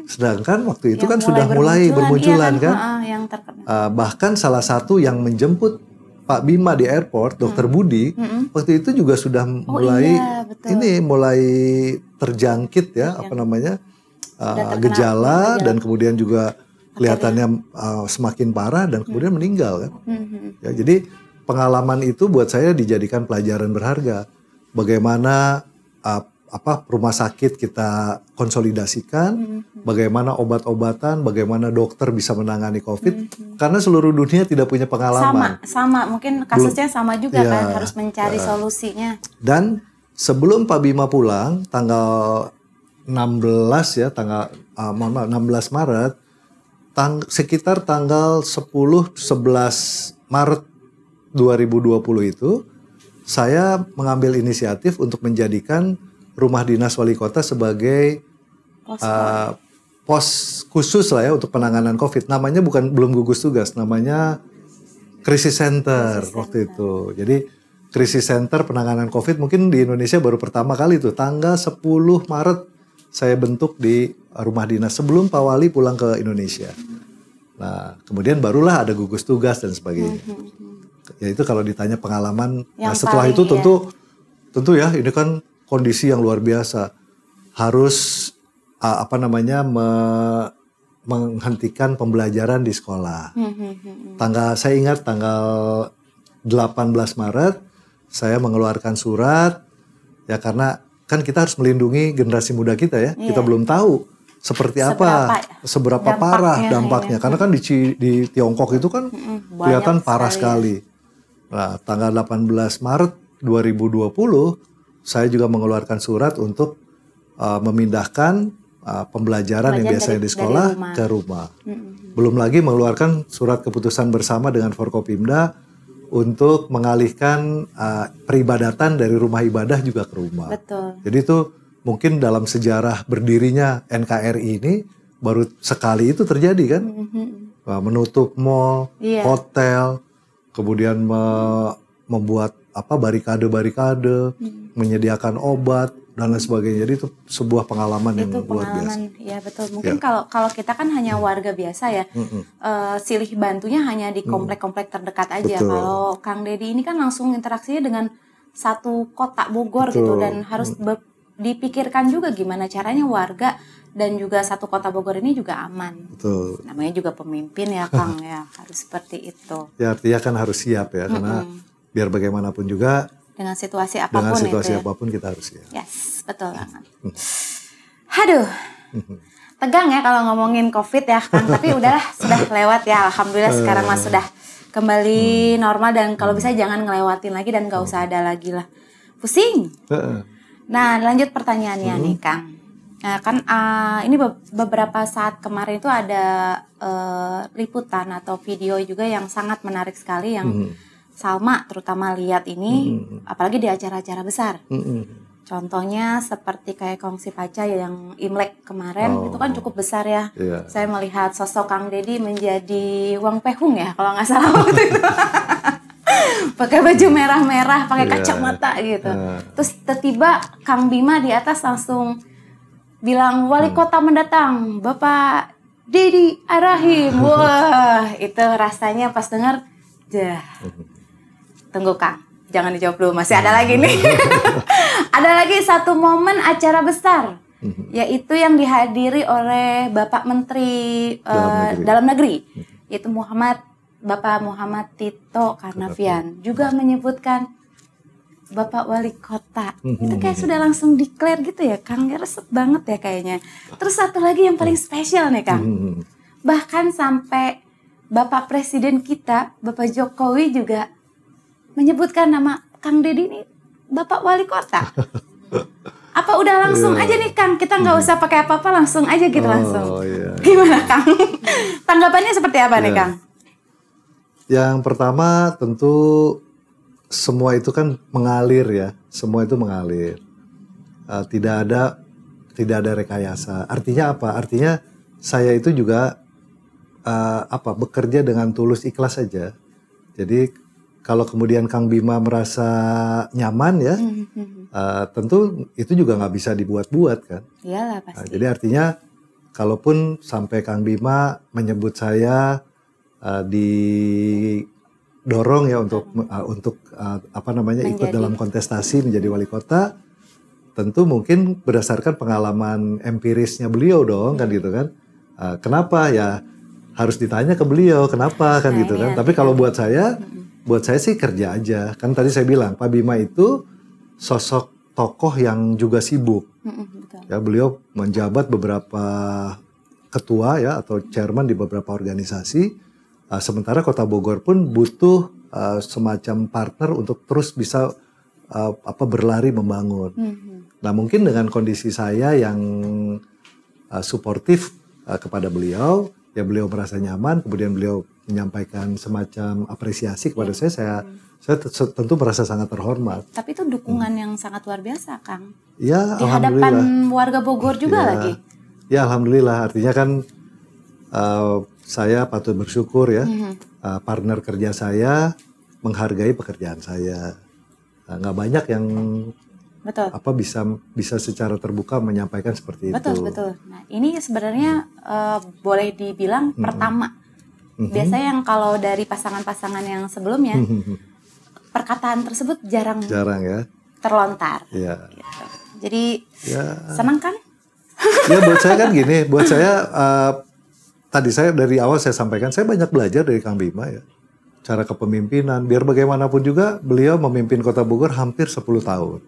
Sedangkan waktu itu kan sudah mulai bermunculan kan. Bahkan salah satu yang menjemput Pak Bima di airport, Dr. Budi, waktu itu juga sudah mulai terjangkit ya, gejala dan kemudian juga kelihatannya semakin parah dan kemudian meninggal kan. Ya, jadi pengalaman itu buat saya dijadikan pelajaran berharga. Bagaimana rumah sakit kita konsolidasikan, bagaimana obat-obatan, bagaimana dokter bisa menangani COVID, karena seluruh dunia tidak punya pengalaman. Sama, mungkin kasusnya sama juga kan, harus mencari solusinya. Dan sebelum Pak Bima pulang, tanggal 16 Maret, sekitar tanggal 10-11 Maret 2020 itu, saya mengambil inisiatif untuk menjadikan Rumah Dinas Wali Kota sebagai pos khusus lah ya untuk penanganan COVID. Namanya belum gugus tugas, namanya Crisis Center waktu itu. Jadi Crisis Center penanganan COVID mungkin di Indonesia baru pertama kali tuh, tanggal 10 Maret saya bentuk di rumah dinas sebelum Pak Wali pulang ke Indonesia. Nah, kemudian barulah ada gugus tugas dan sebagainya. Ya itu kalau ditanya pengalaman. Nah, setelah itu tentu ya ini kan kondisi yang luar biasa. Harus menghentikan pembelajaran di sekolah. Saya ingat tanggal 18 Maret saya mengeluarkan surat ya, karena kan kita harus melindungi generasi muda kita ya. Kita belum tahu seberapa parah dampaknya. Karena kan di Tiongkok itu kan kelihatan parah sekali. Nah, tanggal 18 Maret 2020 saya juga mengeluarkan surat untuk memindahkan pembelajaran yang biasanya di sekolah ke rumah. Belum lagi mengeluarkan surat keputusan bersama dengan Forkopimda untuk mengalihkan peribadatan dari rumah ibadah juga ke rumah. Betul. Jadi itu mungkin dalam sejarah berdirinya NKRI ini baru sekali itu terjadi kan. Menutup mall, hotel, kemudian membuat barikade-barikade, menyediakan obat dan lain sebagainya. Jadi itu sebuah pengalaman yang luar biasa. Ya betul. Mungkin kalau kita kan hanya warga biasa ya, silih bantunya hanya di komplek-komplek terdekat aja. Betul. Kalau Kang Deddy ini kan langsung interaksinya dengan satu kota Bogor gitu, dan harus dipikirkan juga gimana caranya warga dan juga satu kota Bogor ini juga aman. Betul. Namanya juga pemimpin ya Kang ya, harus seperti itu. Ya artinya kan harus siap ya, karena biar bagaimanapun juga dengan situasi apapun apapun kita harus siap. Yes, betul banget. Aduh, tegang ya kalau ngomongin COVID ya Kang, tapi udahlah, sudah lewat ya, alhamdulillah sekarang mah sudah kembali normal, dan kalau bisa jangan ngelewatin lagi dan gak usah ada lagi lah. Pusing. Nah, lanjut pertanyaannya nih Kang. Nah, kan ini beberapa saat kemarin itu ada liputan atau video juga yang sangat menarik sekali yang Salma terutama lihat ini, apalagi di acara-acara besar. Contohnya seperti kayak Kongsi Paca yang Imlek kemarin, itu kan cukup besar ya. Saya melihat sosok Kang Deddy menjadi Wang Pehung ya, kalau nggak salah waktu itu. Pakai baju merah-merah, pakai kacamata gitu. Terus tiba-tiba Kang Bima di atas langsung bilang, wali kota mendatang, Bapak Deddy Arahim. Wah, itu rasanya pas dengar, tunggu Kang, jangan dijawab dulu, masih ada lagi nih. Ada lagi satu momen acara besar, yaitu yang dihadiri oleh Bapak Menteri Dalam Negeri, yaitu Bapak Muhammad Tito Karnavian, juga menyebutkan Bapak Wali Kota. Itu kayak sudah langsung declare gitu ya Kang, resep banget ya kayaknya. Terus satu lagi yang paling spesial nih Kang, bahkan sampai Bapak Presiden kita, Bapak Jokowi juga menyebutkan nama Kang Deddy ini Bapak Wali Kota. Apa udah langsung aja nih Kang, kita nggak usah pakai apa-apa, langsung aja gitu langsung. Gimana Kang? Tanggapannya seperti apa nih Kang? Yang pertama tentu semua itu kan mengalir ya, semua itu mengalir. Tidak ada rekayasa. Artinya apa? Artinya saya itu juga bekerja dengan tulus ikhlas saja. Jadi kalau kemudian Kang Bima merasa nyaman ya, tentu itu juga nggak bisa dibuat-buat kan. Iyalah pasti. Jadi artinya kalaupun sampai Kang Bima menyebut saya didorong ya untuk ikut dalam kontestasi menjadi wali kota, tentu mungkin berdasarkan pengalaman empirisnya beliau dong kan gitu kan. Kenapa ya harus ditanya ke beliau kenapa kan gitu kan. Tapi kalau buat saya buat saya sih kerja aja. Kan tadi saya bilang Pak Bima itu sosok tokoh yang juga sibuk. Betul. Ya, beliau menjabat beberapa ketua ya atau chairman di beberapa organisasi. Sementara Kota Bogor pun butuh semacam partner untuk terus bisa berlari membangun. Nah, mungkin dengan kondisi saya yang suportif kepada beliau, ya beliau merasa nyaman, kemudian beliau menyampaikan semacam apresiasi kepada saya tentu merasa sangat terhormat. Tapi itu dukungan yang sangat luar biasa, Kang. Ya, Di hadapan warga Bogor juga lagi. Ya, alhamdulillah. Artinya kan saya patut bersyukur ya, partner kerja saya menghargai pekerjaan saya. Nggak banyak yang Betul. bisa secara terbuka menyampaikan seperti itu. Betul. Nah, ini sebenarnya boleh dibilang pertama. Biasanya yang kalau dari pasangan-pasangan yang sebelumnya, perkataan tersebut jarang ya terlontar. Iya. Gitu. Jadi ya. senang kan? Ya buat saya kan gini, buat saya tadi saya dari awal saya sampaikan saya banyak belajar dari Kang Bima ya. Cara kepemimpinan, biar bagaimanapun juga beliau memimpin Kota Bogor hampir 10 tahun.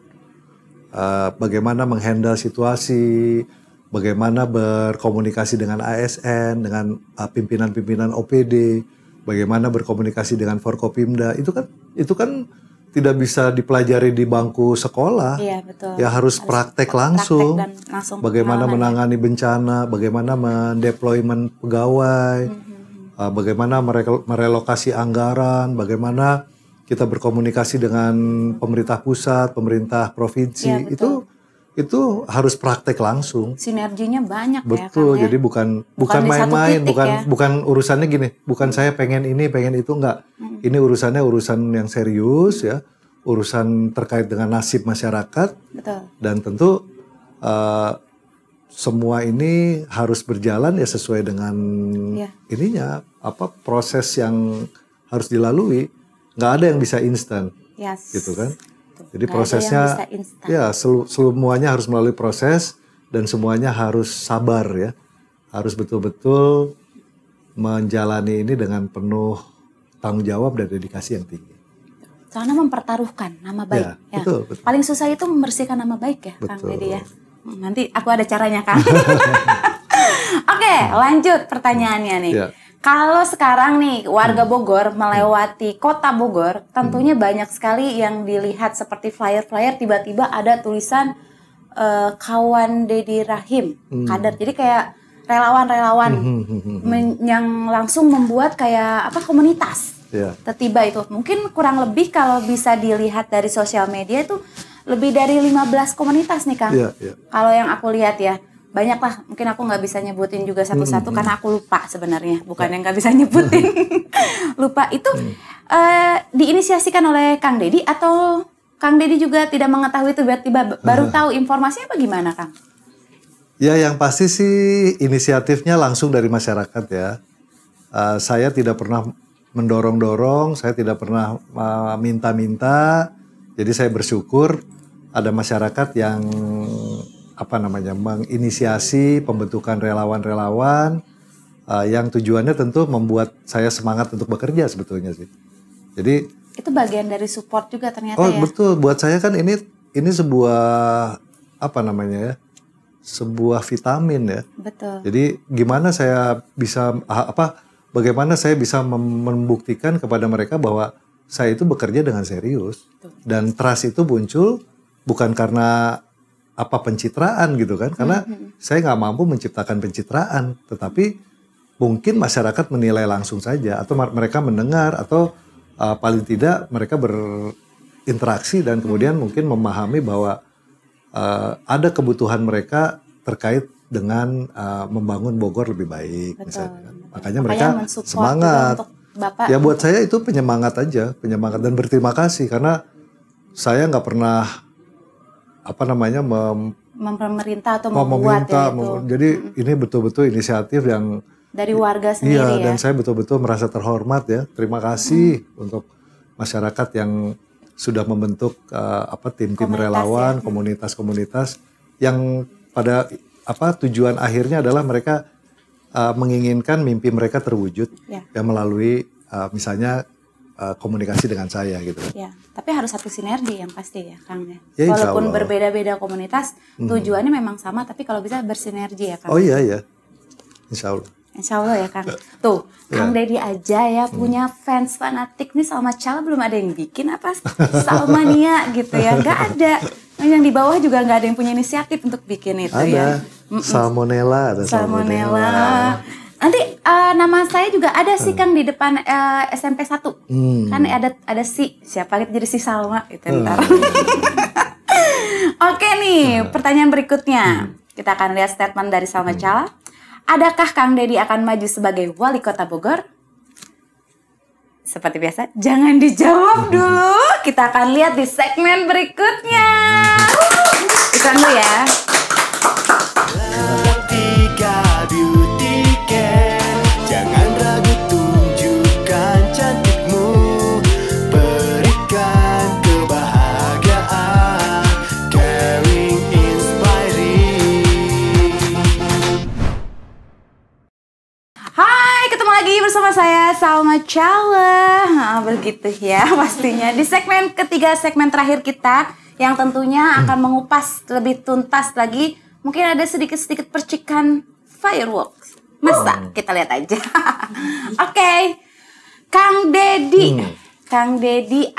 Bagaimana menghandle situasi, bagaimana berkomunikasi dengan ASN, dengan pimpinan-pimpinan OPD, bagaimana berkomunikasi dengan Forkopimda, itu kan tidak bisa dipelajari di bangku sekolah. Iya, betul. Ya harus praktek langsung. Dan langsung bagaimana menangani bencana, bagaimana mendeployment pegawai, bagaimana merelokasi anggaran, bagaimana kita berkomunikasi dengan pemerintah pusat, pemerintah provinsi. Ya, itu harus praktek langsung. Sinerginya banyak. Betul, ya, Kang, jadi bukan main-main, bukan urusannya gini, bukan saya pengen ini, pengen itu, enggak. Ini urusannya urusan yang serius ya, urusan terkait dengan nasib masyarakat. Betul. Dan tentu semua ini harus berjalan ya sesuai dengan ininya, proses yang harus dilalui. Nggak ada yang bisa instan, gitu kan? Jadi prosesnya, ya semuanya harus melalui proses dan semuanya harus sabar ya, harus betul-betul menjalani ini dengan penuh tanggung jawab dan dedikasi yang tinggi. Soalnya mempertaruhkan nama baik. Ya. Betul. Paling susah itu membersihkan nama baik ya, Kang Deddy ya. Nanti aku ada caranya, Kang. Oke, lanjut pertanyaannya nih. Ya. Kalau sekarang nih warga Bogor melewati Kota Bogor, tentunya banyak sekali yang dilihat seperti flyer-flyer, tiba-tiba ada tulisan kawan Deddy Rahim, kader. Jadi kayak relawan-relawan yang langsung membuat kayak komunitas. Tiba-tiba itu mungkin kurang lebih kalau bisa dilihat dari sosial media itu lebih dari 15 komunitas nih, Kang. Kalau yang aku lihat ya. Banyak lah, mungkin aku nggak bisa nyebutin juga satu-satu karena aku lupa sebenarnya, bukan yang nggak bisa nyebutin. Lupa itu diinisiasikan oleh Kang Deddy atau Kang Deddy juga tidak mengetahui itu tiba-tiba baru tahu informasinya apa gimana, Kang? Ya, yang pasti sih inisiatifnya langsung dari masyarakat ya. Saya tidak pernah mendorong-dorong, saya tidak pernah minta-minta. Jadi saya bersyukur ada masyarakat yang menginisiasi pembentukan relawan-relawan yang tujuannya tentu membuat saya semangat untuk bekerja sebetulnya sih. Jadi itu bagian dari support juga ternyata ya. Oh betul, buat saya kan ini sebuah sebuah vitamin ya. Betul. Jadi gimana saya bisa bagaimana saya bisa membuktikan kepada mereka bahwa saya itu bekerja dengan serius. Betul. Dan trust itu muncul bukan karena pencitraan gitu kan, karena saya nggak mampu menciptakan pencitraan, tetapi mungkin masyarakat menilai langsung saja atau mereka mendengar atau paling tidak mereka berinteraksi dan kemudian mungkin memahami bahwa ada kebutuhan mereka terkait dengan membangun Bogor lebih baik. Misalnya. Makanya mereka semangat. Ya buat saya itu penyemangat aja, penyemangat dan berterima kasih karena saya nggak pernah memerintah atau membuat itu. Jadi ini betul-betul inisiatif yang dari warga sendiri ya. Dan saya betul-betul merasa terhormat ya. Terima kasih untuk masyarakat yang sudah membentuk tim-tim relawan, komunitas-komunitas yang pada tujuan akhirnya adalah mereka menginginkan mimpi mereka terwujud ya melalui misalnya komunikasi dengan saya gitu. Ya, tapi harus satu sinergi yang pasti ya, Kang ya. Ya, insya Walaupun Allah. berbeda-beda komunitas, tujuannya memang sama, tapi kalau bisa bersinergi ya, Kang. Oh iya ya, insya Allah. Insya Allah ya, Kang. Tuh, Kang Deddy aja ya punya fans fanatik nih. Salma Chala belum ada yang bikin apa Salmania gitu ya, nggak ada. Yang di bawah juga nggak ada yang punya inisiatif untuk bikin itu ya. Ada salmonella, ada Salmonella. Nanti nama saya juga ada sih Kang di depan SMP 1. Kan ada siapa lihat jadi si Salma itu ntar. Oke nih, pertanyaan berikutnya. Kita akan lihat statement dari Salma Chala. Adakah Kang Deddy akan maju sebagai wali kota Bogor? Seperti biasa, jangan dijawab dulu. Kita akan lihat di segmen berikutnya. Iklan dulu ya. Tiga beauty care, jangan ragu tunjukkan cantikmu, berikan kebahagiaan, caring, inspiring. Hai, ketemu lagi bersama saya Salma Chala. Begitu ya pastinya. Di segmen ketiga, segmen terakhir kita, yang tentunya akan mengupas lebih tuntas lagi. Mungkin ada sedikit-sedikit percikan fireworks. Masa? Kita lihat aja. Oke. Kang Deddy. Kang Deddy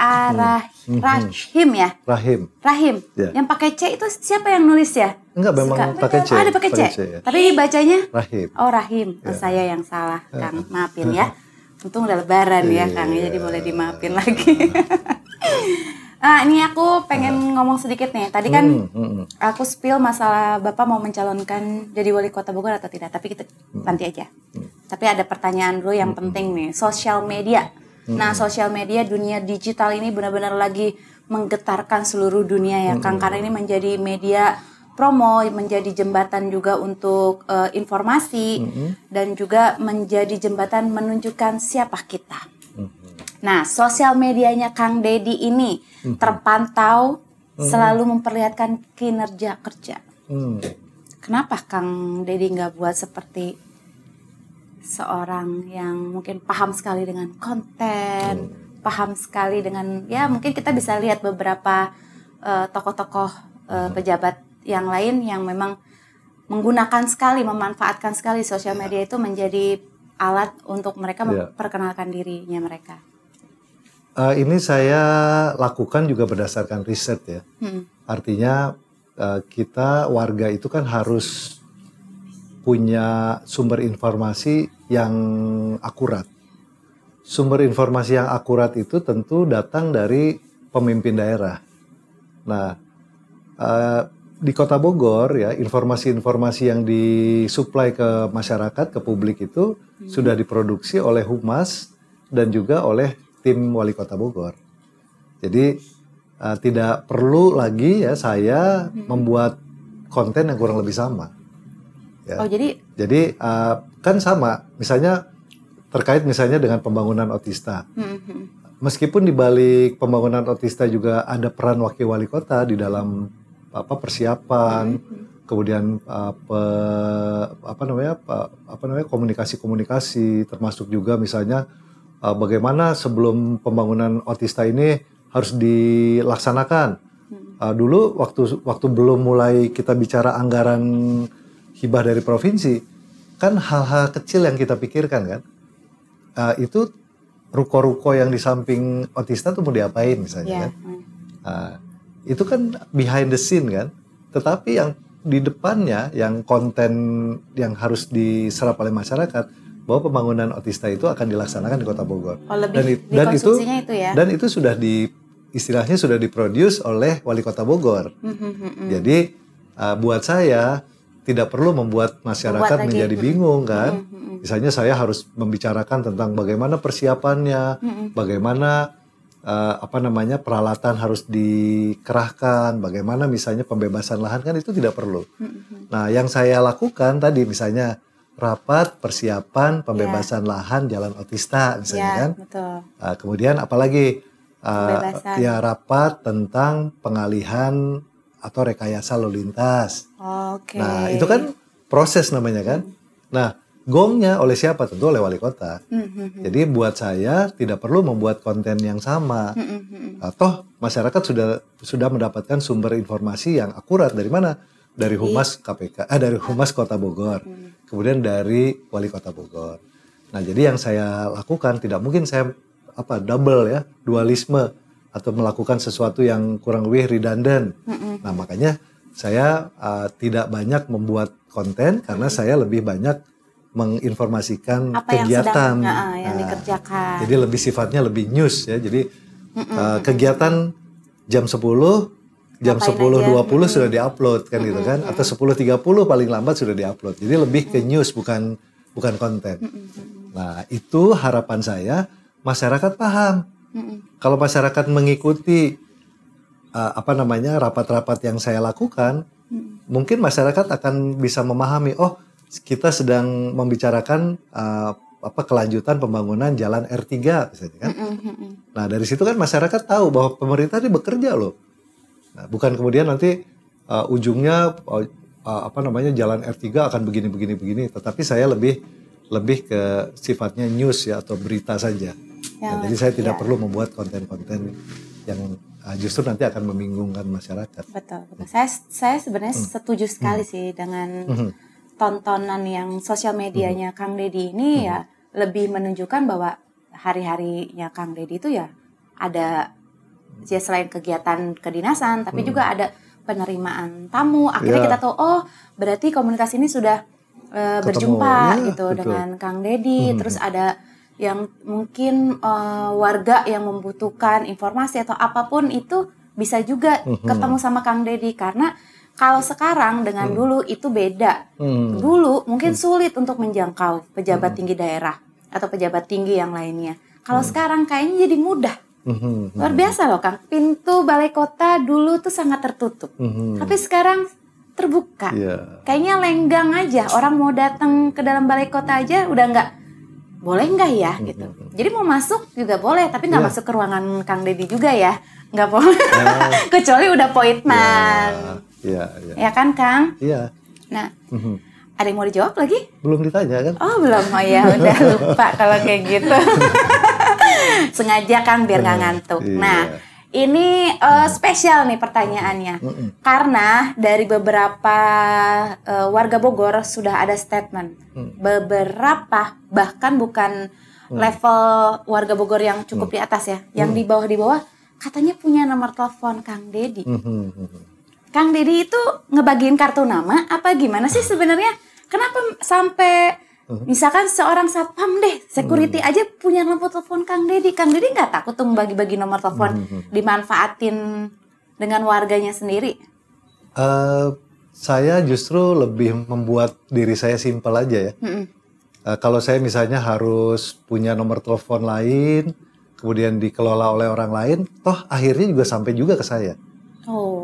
Rahim ya? Rahim. Rahim. Ya. Yang pakai C itu siapa yang nulis ya? Enggak, memang pakai C. Oh, ada pakai C. ya. Tapi bacanya? Rahim. Oh, Rahim. Oh, saya yang salah, Kang. Maafin ya. Untung udah lebaran ya, Kang. Jadi boleh dimaafin lagi. Nah, ini aku pengen ngomong sedikit nih. Tadi kan aku spill masalah Bapak mau mencalonkan jadi wali kota Bogor atau tidak. Tapi kita nanti aja. Tapi ada pertanyaan dulu yang penting nih. Sosial media. Nah, sosial media, dunia digital ini benar-benar lagi menggetarkan seluruh dunia ya, Kang. Karena ini menjadi media promo, menjadi jembatan juga untuk informasi, dan juga menjadi jembatan menunjukkan siapa kita. Nah, sosial medianya Kang Deddy ini terpantau selalu memperlihatkan kinerja kerja. Kenapa Kang Deddy nggak buat seperti seorang yang mungkin paham sekali dengan konten, paham sekali dengan, ya mungkin kita bisa lihat beberapa tokoh-tokoh pejabat yang lain yang memang menggunakan sekali, memanfaatkan sekali sosial media itu menjadi alat untuk mereka memperkenalkan dirinya mereka. Ini saya lakukan juga berdasarkan riset ya. Artinya kita warga itu kan harus punya sumber informasi yang akurat. Sumber informasi yang akurat itu tentu datang dari pemimpin daerah. Nah, di Kota Bogor ya, informasi-informasi yang disuplai ke masyarakat, ke publik itu sudah diproduksi oleh Humas dan juga oleh tim Wali Kota Bogor. Jadi tidak perlu lagi ya saya membuat konten yang kurang lebih sama. Ya. Oh, jadi kan sama, misalnya terkait misalnya dengan pembangunan Otista. Meskipun di balik pembangunan Otista juga ada peran wakil wali kota di dalam persiapan, kemudian komunikasi-komunikasi, termasuk juga misalnya bagaimana sebelum pembangunan Otista ini harus dilaksanakan. Dulu waktu belum mulai kita bicara anggaran hibah dari provinsi, kan hal-hal kecil yang kita pikirkan kan, itu ruko-ruko yang di samping Otista tuh mau diapain misalnya kan, itu kan behind the scene kan, tetapi yang di depannya, yang konten yang harus diserap oleh masyarakat, bahwa pembangunan Otista itu akan dilaksanakan di Kota Bogor. Dan itu sudah istilahnya sudah diproduce oleh Wali Kota Bogor. Jadi buat saya tidak perlu membuat masyarakat menjadi bingung kan. Misalnya saya harus membicarakan tentang bagaimana persiapannya, bagaimana peralatan harus dikerahkan, bagaimana misalnya pembebasan lahan, kan itu tidak perlu. Nah, yang saya lakukan tadi misalnya rapat persiapan pembebasan lahan Jalan Otista misalnya kan. Betul. Kemudian apalagi rapat tentang pengalihan atau rekayasa lalu lintas. Oke. Nah, itu kan proses namanya kan. Nah, gongnya oleh siapa? Tentu oleh wali kota. Jadi buat saya tidak perlu membuat konten yang sama. Atau masyarakat sudah mendapatkan sumber informasi yang akurat dari mana? Dari Humas KPK, dari Humas Kota Bogor, kemudian dari Wali Kota Bogor. Nah, jadi yang saya lakukan tidak mungkin saya double ya, dualisme atau melakukan sesuatu yang kurang lebih redundant. Nah, makanya saya tidak banyak membuat konten karena saya lebih banyak menginformasikan apa kegiatan yang dikerjakan. Jadi lebih sifatnya lebih news ya. Jadi kegiatan jam 10, jam 10.20 sudah diupload kan gitu kan, atau 10.30 paling lambat sudah diupload. Jadi lebih ke news bukan konten. Nah, itu harapan saya masyarakat paham. Kalau masyarakat mengikuti rapat-rapat yang saya lakukan, mungkin masyarakat akan bisa memahami, oh kita sedang membicarakan kelanjutan pembangunan jalan R3 misalnya kan. Nah, dari situ kan masyarakat tahu bahwa pemerintah ini bekerja loh. Nah, bukan kemudian nanti ujungnya jalan R3 akan begini, tetapi saya lebih ke sifatnya news ya atau berita saja. Jadi saya tidak perlu membuat konten-konten yang justru nanti akan membingungkan masyarakat. Betul. Saya sebenarnya setuju sekali sih dengan tontonan yang sosial medianya Kang Deddy ini ya lebih menunjukkan bahwa hari-harinya Kang Deddy itu ya ada ya selain kegiatan kedinasan tapi juga ada penerimaan tamu. Akhirnya kita tahu oh berarti komunitas ini sudah berjumpa gitu dengan Kang Deddy. Terus ada yang mungkin warga yang membutuhkan informasi atau apapun itu bisa juga ketemu sama Kang Deddy karena kalau sekarang dengan dulu itu beda. Dulu mungkin sulit untuk menjangkau pejabat tinggi daerah atau pejabat tinggi yang lainnya. Kalau sekarang kayaknya jadi mudah. Luar biasa loh Kang. Pintu balai kota dulu tuh sangat tertutup. Tapi sekarang terbuka. Kayaknya lenggang aja. Orang mau datang ke dalam balai kota aja udah nggak boleh nggak ya gitu. Jadi mau masuk juga boleh, tapi nggak masuk ke ruangan Kang Deddy juga ya. Nggak boleh. Kecuali udah appointment. Ya kan Kang? Iya. Nah, ada yang mau dijawab lagi? Belum ditanya kan? Oh belum, oh ya udah lupa kalau kayak gitu. Sengaja kan biar nggak ngantuk. Nah, ini spesial nih pertanyaannya. Karena dari beberapa warga Bogor sudah ada statement. Beberapa bahkan bukan level warga Bogor yang cukup di atas ya, yang di bawah katanya punya nomor telepon Kang Deddy. Kang Deddy itu ngebagiin kartu nama apa gimana sih sebenarnya? Kenapa sampai misalkan seorang satpam deh, security aja punya nomor telepon Kang Deddy. Kang Deddy nggak takut tuh bagi-bagi nomor telepon dimanfaatin dengan warganya sendiri? Saya justru lebih membuat diri saya simpel aja ya. Kalau saya misalnya harus punya nomor telepon lain, kemudian dikelola oleh orang lain, toh akhirnya juga sampai juga ke saya.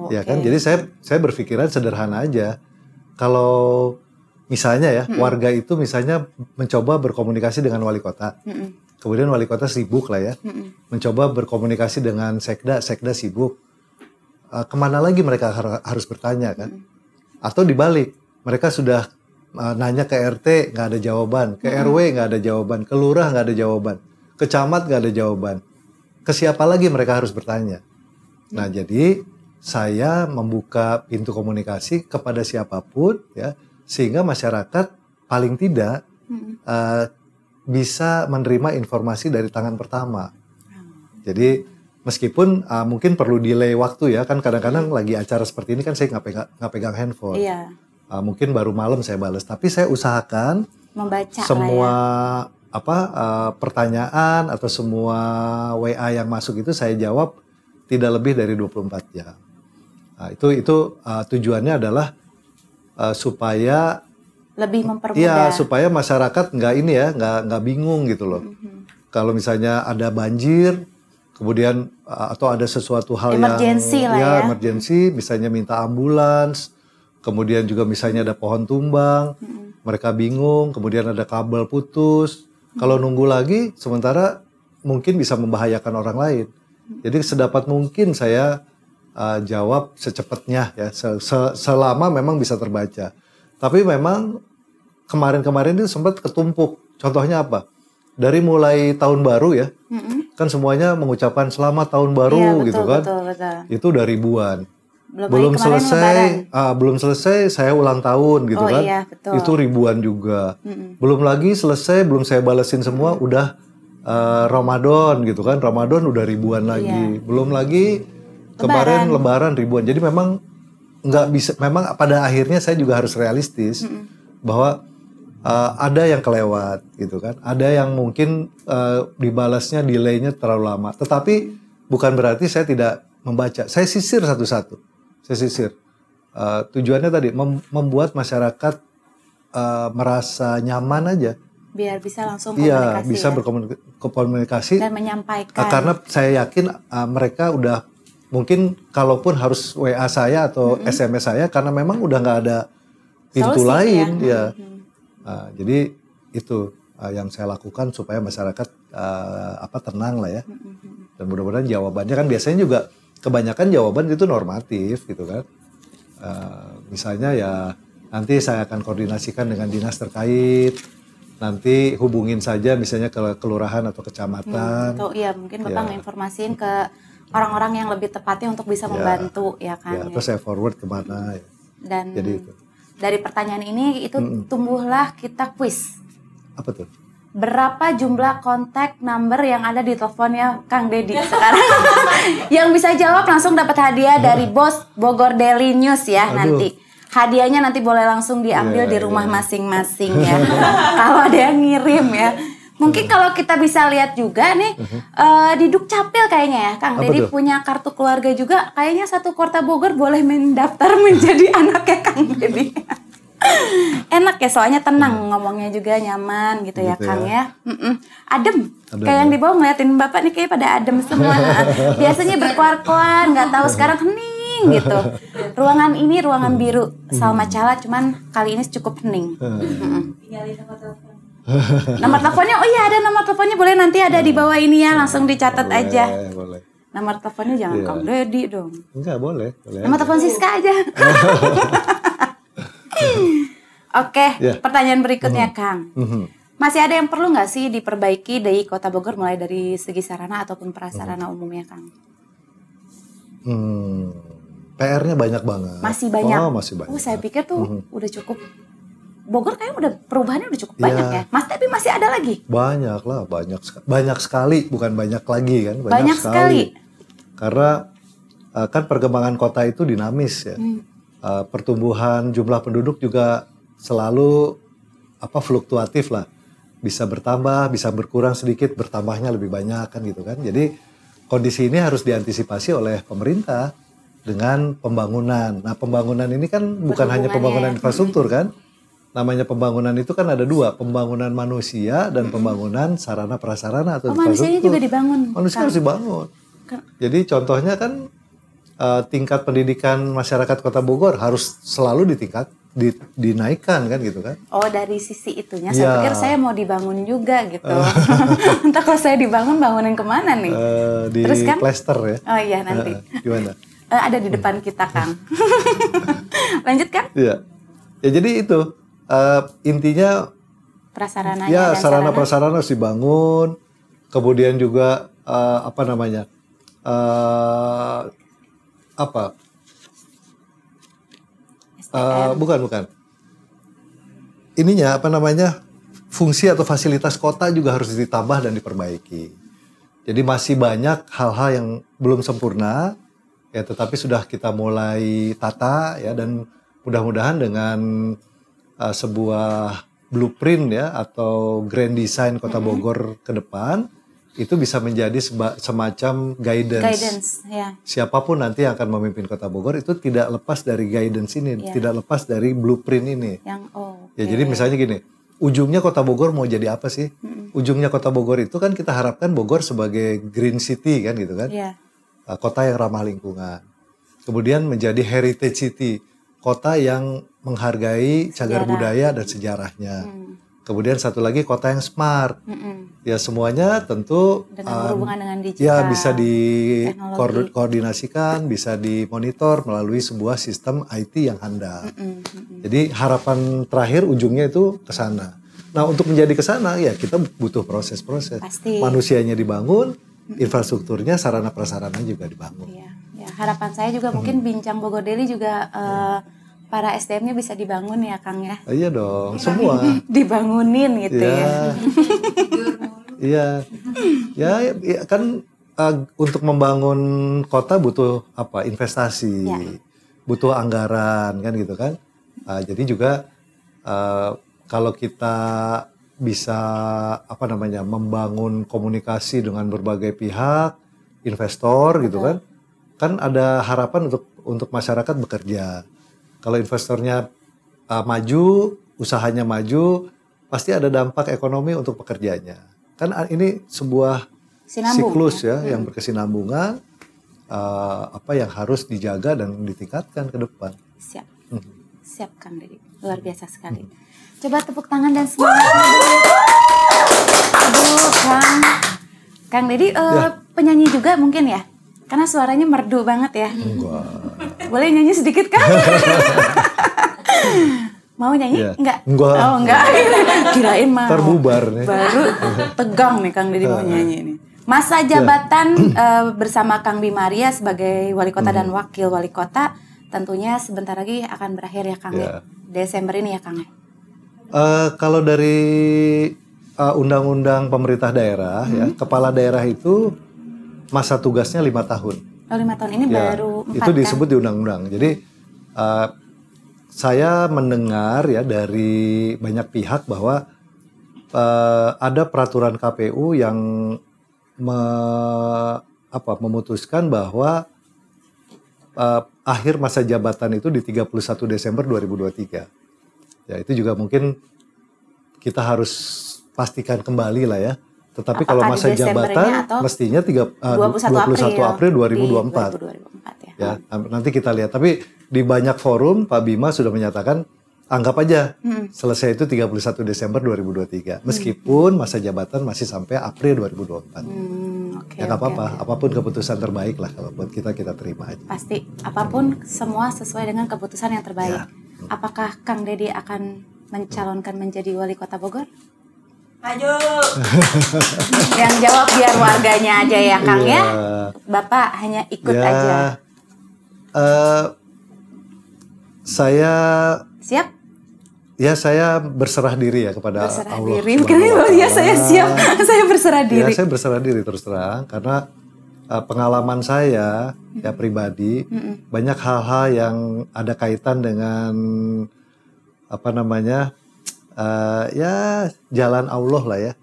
Ya kan, jadi saya berpikiran sederhana aja. Kalau misalnya ya warga itu misalnya mencoba berkomunikasi dengan wali kota, kemudian wali kota sibuk lah ya, mencoba berkomunikasi dengan sekda sibuk, kemana lagi mereka harus bertanya kan? Atau dibalik, mereka sudah nanya ke RT nggak ada jawaban, ke RW nggak ada jawaban, ke lurah nggak ada jawaban, ke camat nggak ada jawaban, ke siapa lagi mereka harus bertanya? Nah jadi saya membuka pintu komunikasi kepada siapapun ya, sehingga masyarakat paling tidak bisa menerima informasi dari tangan pertama. Jadi meskipun mungkin perlu delay waktu ya, kan kadang-kadang lagi acara seperti ini kan saya nggak pegang handphone. Mungkin baru malam saya balas, tapi saya usahakan membaca semua pertanyaan atau semua WA yang masuk itu saya jawab tidak lebih dari 24 jam. Nah, itu tujuannya adalah supaya lebih mempermudah. Supaya masyarakat nggak bingung gitu loh. Kalau misalnya ada banjir, kemudian atau ada sesuatu hal emergency yang emergency, misalnya minta ambulans, kemudian juga misalnya ada pohon tumbang, mereka bingung, kemudian ada kabel putus. Kalau nunggu lagi, sementara mungkin bisa membahayakan orang lain. Jadi sedapat mungkin saya jawab secepatnya ya, selama memang bisa terbaca. Tapi memang kemarin-kemarin itu sempat ketumpuk. Contohnya apa? Dari mulai tahun baru ya, kan semuanya mengucapkan selamat tahun baru Iya, betul, gitu kan. betul. Itu udah ribuan. Belum lagi kemarin Belum selesai saya ulang tahun gitu Oh, kan. iya, betul. Itu ribuan juga. Belum lagi selesai, belum saya balesin semua udah Ramadan gitu kan. Ramadan udah ribuan lagi. Belum lagi kemarin Lebaran ribuan. Jadi memang nggak bisa, memang pada akhirnya saya juga harus realistis bahwa ada yang kelewat gitu kan. Ada yang mungkin dibalasnya delaynya terlalu lama. Tetapi bukan berarti saya tidak membaca. Saya sisir satu-satu. Saya sisir. Tujuannya tadi membuat masyarakat merasa nyaman aja. Biar bisa langsung Iya, komunikasi bisa berkomunikasi. dan menyampaikan. Karena saya yakin mereka udah mungkin kalaupun harus WA saya atau SMS saya karena memang udah nggak ada pintu Solusi, lain ya. ya. Jadi itu yang saya lakukan supaya masyarakat tenang lah ya. Dan mudah-mudahan jawabannya kan biasanya juga kebanyakan jawaban itu normatif gitu kan. Misalnya ya nanti saya akan koordinasikan dengan dinas terkait. Nanti hubungin saja misalnya ke kelurahan atau kecamatan. Iya, mungkin Bapak nginformasiin ke orang-orang yang lebih tepatnya untuk bisa membantu ya kan. Ya, terus saya forward kemana ya. Dan Jadi itu. dari pertanyaan ini itu tumbuhlah kita quiz. Apa tuh? Berapa jumlah kontak number yang ada di teleponnya Kang Deddy sekarang? Yang bisa jawab langsung dapat hadiah dari Bos Bogor Daily News ya. Nanti. Hadiahnya nanti boleh langsung diambil di rumah masing-masing ya. Kalau ada yang ngirim ya. Mungkin kalau kita bisa lihat juga nih di Dukcapil kayaknya ya Kang Deddy punya kartu keluarga juga. Kayaknya satu Kota Bogor boleh mendaftar menjadi anaknya Kang Deddy. Enak ya, soalnya tenang ngomongnya juga nyaman gitu ya Kang ya. Adem. Kayak yang di bawah ngeliatin Bapak nih kayak pada adem semua. Biasanya berkuar-kuar, nggak tahu sekarang hening gitu. Ruangan ini ruangan biru Salma Cala, cuman kali ini cukup hening. Tinggalin nomor telepon. Nomor teleponnya, oh iya ada nomor teleponnya, boleh nanti ada di bawah ini ya, langsung dicatat aja. Boleh. Nomor teleponnya jangan Kang Deddy dong. Enggak, boleh. Nomor telepon Siska aja. Oke, pertanyaan berikutnya Kang. Masih ada yang perlu nggak sih diperbaiki di Kota Bogor mulai dari segi sarana ataupun prasarana umumnya Kang? PR-nya banyak banget. Masih banyak. Oh, masih banyak. Saya pikir tuh udah cukup. Bogor kayaknya udah perubahannya udah cukup banyak ya. Mas, tapi masih ada lagi? Banyak lah, banyak sekali, bukan banyak lagi kan, banyak sekali. Karena kan perkembangan kota itu dinamis ya. Pertumbuhan jumlah penduduk juga selalu fluktuatif lah. Bisa bertambah, bisa berkurang sedikit, bertambahnya lebih banyak kan gitu kan. Jadi kondisi ini harus diantisipasi oleh pemerintah dengan pembangunan. Nah, pembangunan ini kan bukan hanya pembangunan infrastruktur kan. Namanya pembangunan itu kan ada dua, pembangunan manusia dan pembangunan sarana prasarana atau infrastruktur. Manusianya juga dibangun. Manusia harus dibangun. Jadi contohnya kan tingkat pendidikan masyarakat Kota Bogor harus selalu dinaikkan kan gitu kan. Oh, dari sisi itunya saya pikir saya mau dibangun juga gitu. Entah kalau saya dibangun, bangunin kemana nih? Terus kan? Plaster ya. Oh iya nanti. Gimana? Ada di depan kita Kang. Lanjut kan? Iya. Ya jadi itu intinya prasarananya ya dan sarana prasarana harus dibangun. Kemudian juga bukan. Ininya fungsi atau fasilitas kota juga harus ditambah dan diperbaiki. Jadi masih banyak hal-hal yang belum sempurna ya, tetapi sudah kita mulai tata ya, dan mudah-mudahan dengan sebuah blueprint ya atau grand design Kota Bogor ke depan itu bisa menjadi semacam guidance ya. Siapapun nanti yang akan memimpin Kota Bogor itu tidak lepas dari guidance ini, tidak lepas dari blueprint ini. Jadi misalnya gini, ujungnya Kota Bogor mau jadi apa sih? Ujungnya Kota Bogor itu kan kita harapkan Bogor sebagai green city kan gitu kan. Kota yang ramah lingkungan. Kemudian menjadi heritage city, kota yang menghargai cagar budaya dan sejarahnya. Kemudian satu lagi kota yang smart. Mm-mm. Ya semuanya tentu Dengan berhubungan dengan digital. ya bisa teknologi. dikoordinasikan, bisa dimonitor melalui sebuah sistem IT yang handal. Mm-mm, mm-mm. Jadi harapan terakhir ujungnya itu ke sana. Nah, untuk menjadi ke sana ya kita butuh proses-proses. Pasti. Manusianya dibangun, infrastrukturnya, sarana prasarana juga dibangun. Iya, ya, harapan saya juga mungkin Bincang Bogor Daily juga para SDM-nya bisa dibangun ya Kang ya. Iya dong, semua. Dibangunin gitu ya. Iya. Ya kan untuk membangun kota butuh apa? Investasi, Ya. butuh anggaran kan gitu kan. Jadi juga kalau kita bisa apa namanya membangun komunikasi dengan berbagai pihak, investor gitu kan ada harapan untuk masyarakat bekerja. Kalau investornya maju, usahanya maju, pasti ada dampak ekonomi untuk pekerjanya. Kan ini sebuah Sinambung, siklus ya yang berkesinambungan, apa yang harus dijaga dan ditingkatkan ke depan. Siap. Siap Kang Dedi. Luar biasa sekali. Coba tepuk tangan dan semangat. Aduh Kang Dedi penyanyi juga mungkin ya? Karena suaranya merdu banget ya. Enggak. Boleh nyanyi sedikit Kang? Mau nyanyi? Iya. Enggak? Enggak. Oh enggak. Kirain mau. Terbubar nih. Baru tegang nih Kang Dedi mau nyanyi ini. Masa jabatan bersama Kang Bima Arya sebagai wali kota dan wakil wali kota tentunya sebentar lagi akan berakhir ya Kang ya. Desember ini ya Kang ya. Kalau dari undang-undang pemerintah daerah ya, kepala daerah itu masa tugasnya 5 tahun. Oh 5 tahun ini Ya, baru 4 itu disebut di undang-undang. Jadi saya mendengar ya dari banyak pihak bahwa ada peraturan KPU yang memutuskan bahwa akhir masa jabatan itu di 31 Desember 2023. Ya itu juga mungkin kita harus pastikan kembali lah ya. Tetapi Apakah kalau di masa Desember ini jabatan atau mestinya 21 April 2024. 2024 ya. Ya, nanti kita lihat. Tapi di banyak forum Pak Bima sudah menyatakan anggap aja selesai itu 31 Desember 2023. Meskipun masa jabatan masih sampai April 2024. Oke, Ya nggak apa-apa, apapun keputusan terbaik lah kalau buat kita terima aja. Pasti apapun semua sesuai dengan keputusan yang terbaik. Ya. Apakah Kang Dedi akan mencalonkan menjadi wali kota Bogor? Maju. Yang jawab biar warganya aja ya Kang Iya. ya. Bapak hanya ikut Ya, aja. Saya Siap? saya berserah diri ya kepada Berserah Allah. diri. Subhanahu wa Mungkin ya Ta'ala. saya siap. Saya berserah Ya, diri. saya berserah diri terus terang karena pengalaman saya ya pribadi banyak hal-hal yang ada kaitan dengan apa namanya ya jalan Allah lah ya.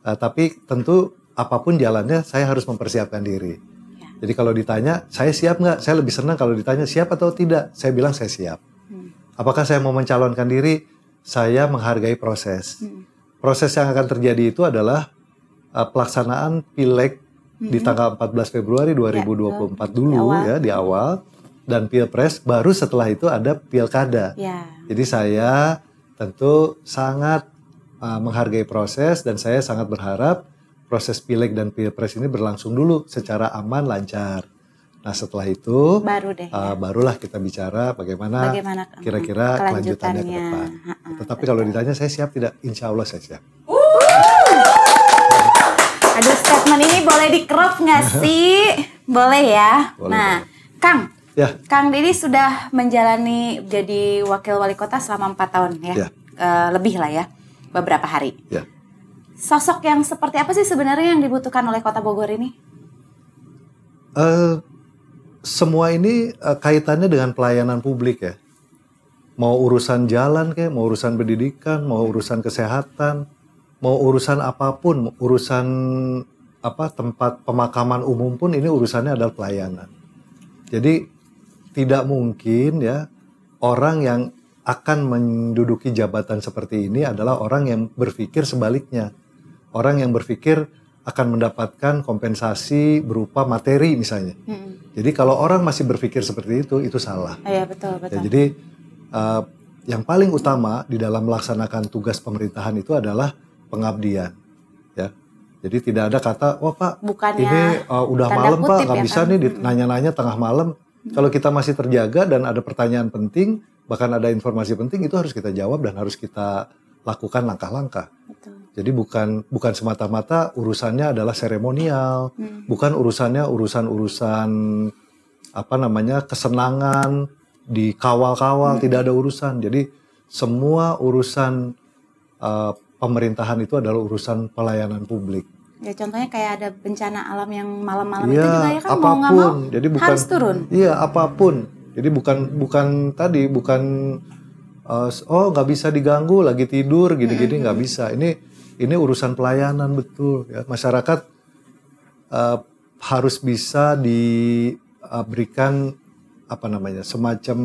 Tapi tentu apapun jalannya saya harus mempersiapkan diri. Ya. Jadi kalau ditanya saya siap nggak? Saya lebih senang kalau ditanya siap atau tidak. Saya bilang saya siap. Apakah saya mau mencalonkan diri? Saya menghargai proses. Proses yang akan terjadi itu adalah pelaksanaan pileg di tanggal 14 Februari 2024 dulu awal. ya di awal, dan pilpres baru setelah itu ada pilkada. Ya. Jadi saya tentu sangat menghargai proses dan saya sangat berharap proses pileg dan pilpres ini berlangsung dulu secara aman lancar. Nah setelah itu Baru deh. barulah kita bicara bagaimana kira-kira kelanjutannya ke depan. Tetapi kalau ditanya saya siap tidak, insya Allah saya siap. Aduh, statement ini boleh di-crop nggak sih? Boleh ya. Boleh, Nah, boleh. Kang, Ya. Kang Dedi sudah menjalani jadi wakil wali kota selama 4 tahun ya. Ya. Lebih lah ya, beberapa hari. Ya. Sosok yang seperti apa sih sebenarnya yang dibutuhkan oleh Kota Bogor ini? Semua ini kaitannya dengan pelayanan publik ya. Mau urusan jalan kayak, mau urusan pendidikan, mau urusan kesehatan, mau urusan apapun, urusan tempat pemakaman umum pun ini urusannya adalah pelayanan. Jadi tidak mungkin ya orang yang akan menduduki jabatan seperti ini adalah orang yang berpikir sebaliknya. Orang yang berpikir akan mendapatkan kompensasi berupa materi misalnya. Jadi kalau orang masih berpikir seperti itu salah. Iya betul. Ya, jadi yang paling utama di dalam melaksanakan tugas pemerintahan itu adalah pengabdian, ya. Jadi tidak ada kata, wah Pak, Bukannya ini udah tanda malam Pak, kutip nggak ya bisa kan? nih nanya-nanya tengah malam. Kalau kita masih terjaga dan ada pertanyaan penting, bahkan ada informasi penting, itu harus kita jawab dan harus kita lakukan langkah-langkah. Betul. Jadi bukan semata-mata urusannya adalah seremonial, bukan urusannya urusan apa namanya kesenangan dikawal-kawal, tidak ada urusan. Jadi semua urusan pemerintahan itu adalah urusan pelayanan publik. Ya contohnya kayak ada bencana alam yang malam-malam itu Iya, juga ya kan mau apapun. nggak mau Jadi bukan harus turun. Iya, apapun. Jadi bukan oh nggak bisa diganggu lagi tidur gini-gini, nggak bisa. Ini urusan pelayanan betul ya. Masyarakat harus bisa diberikan apa namanya semacam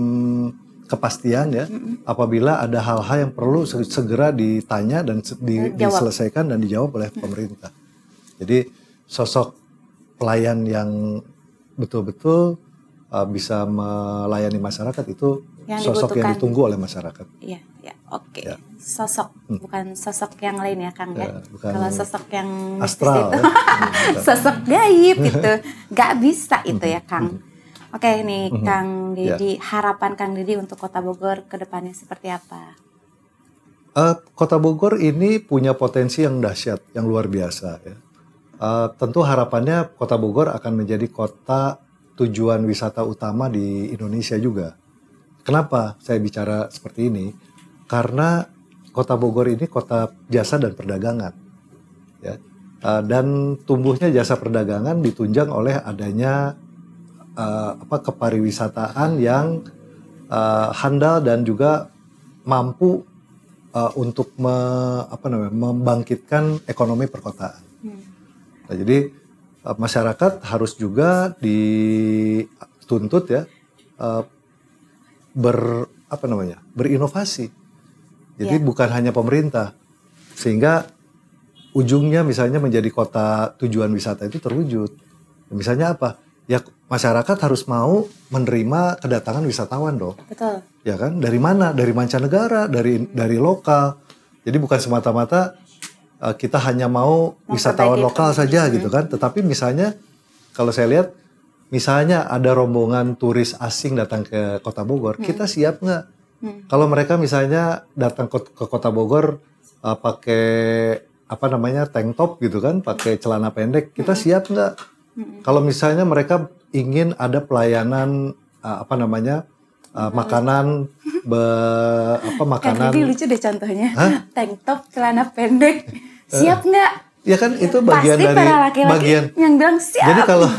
kepastian ya apabila ada hal-hal yang perlu segera ditanya dan diselesaikan dan dijawab oleh pemerintah. Jadi sosok pelayan yang betul-betul bisa melayani masyarakat itu Yang sosok dibutuhkan. yang ditunggu oleh masyarakat. Iya, ya, oke. Ya. Sosok, bukan sosok yang lain ya, Kang ya. Ya, bukan Kalau sosok yang mistis astral itu, ya. sosok gaib gitu, nggak bisa itu ya, Kang. Oke, nih Kang Didi, harapan Kang Didi untuk Kota Bogor ke depannya seperti apa? Kota Bogor ini punya potensi yang dahsyat, yang luar biasa ya. Tentu harapannya Kota Bogor akan menjadi kota tujuan wisata utama di Indonesia juga. Kenapa saya bicara seperti ini? Karena Kota Bogor ini kota jasa dan perdagangan, ya. Dan tumbuhnya jasa perdagangan ditunjang oleh adanya kepariwisataan yang handal dan juga mampu untuk membangkitkan ekonomi perkotaan. Nah, jadi masyarakat harus juga dituntut ya berinovasi. Jadi bukan hanya pemerintah, sehingga ujungnya misalnya menjadi kota tujuan wisata itu terwujud. Misalnya apa? Ya masyarakat harus mau menerima kedatangan wisatawan dong. Betul. Ya kan? Dari mana? Dari mancanegara, dari lokal. Jadi bukan semata-mata kita hanya mau wisatawan lokal saja gitu kan. Tetapi misalnya kalau saya lihat misalnya ada rombongan turis asing datang ke Kota Bogor, kita siap nggak? Kalau mereka misalnya datang ke Kota Bogor pakai tank top gitu kan, pakai celana pendek, kita siap nggak? Kalau misalnya mereka ingin ada pelayanan makanan makanan. Kang Didi lucu deh contohnya. Tank top, celana pendek, siap nggak? Ya kan itu bagian Pasti dari para laki-laki bagian. yang bilang siap. Jadi kalau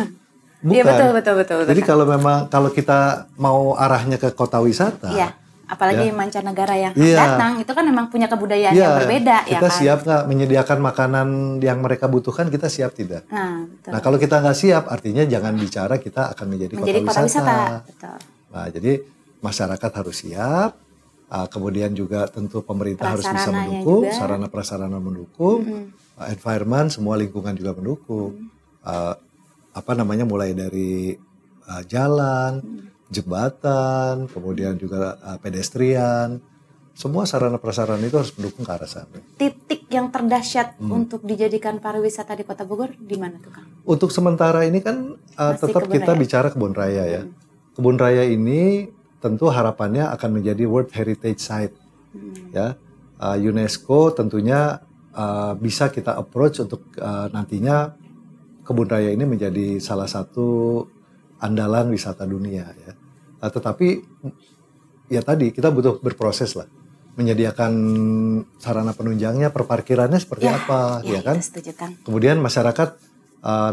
Iya bukan. betul. Jadi kalau kita mau arahnya ke kota wisata, Iya, apalagi Ya. mancanegara yang Iya. datang itu kan memang punya kebudayaan yang berbeda ya kita kan. siap nggak menyediakan makanan yang mereka butuhkan? Kita siap tidak? Nah, betul. Nah kalau kita nggak siap, artinya jangan bicara kita akan menjadi Kota wisata. Betul. Nah jadi masyarakat harus siap. Kemudian juga tentu pemerintah harus bisa Prasarananya mendukung, juga. sarana prasarana mendukung, environment semua lingkungan juga mendukung. Mulai dari jalan, jembatan, kemudian juga pedestrian, semua sarana prasarana itu harus mendukung ke arah sana. Titik yang terdahsyat untuk dijadikan pariwisata di Kota Bogor di mana tuh, Kang? Untuk sementara ini kan Masih tetap kebun kita raya. bicara kebun raya ya. Kebun raya ini tentu harapannya akan menjadi World Heritage Site. Ya, UNESCO tentunya bisa kita approach untuk nantinya kebun raya ini menjadi salah satu andalan wisata dunia ya. Tetapi ya tadi kita butuh berproses lah, menyediakan sarana penunjangnya, perparkirannya seperti apa, ya kan? Itu setuju, Kang. Kemudian masyarakat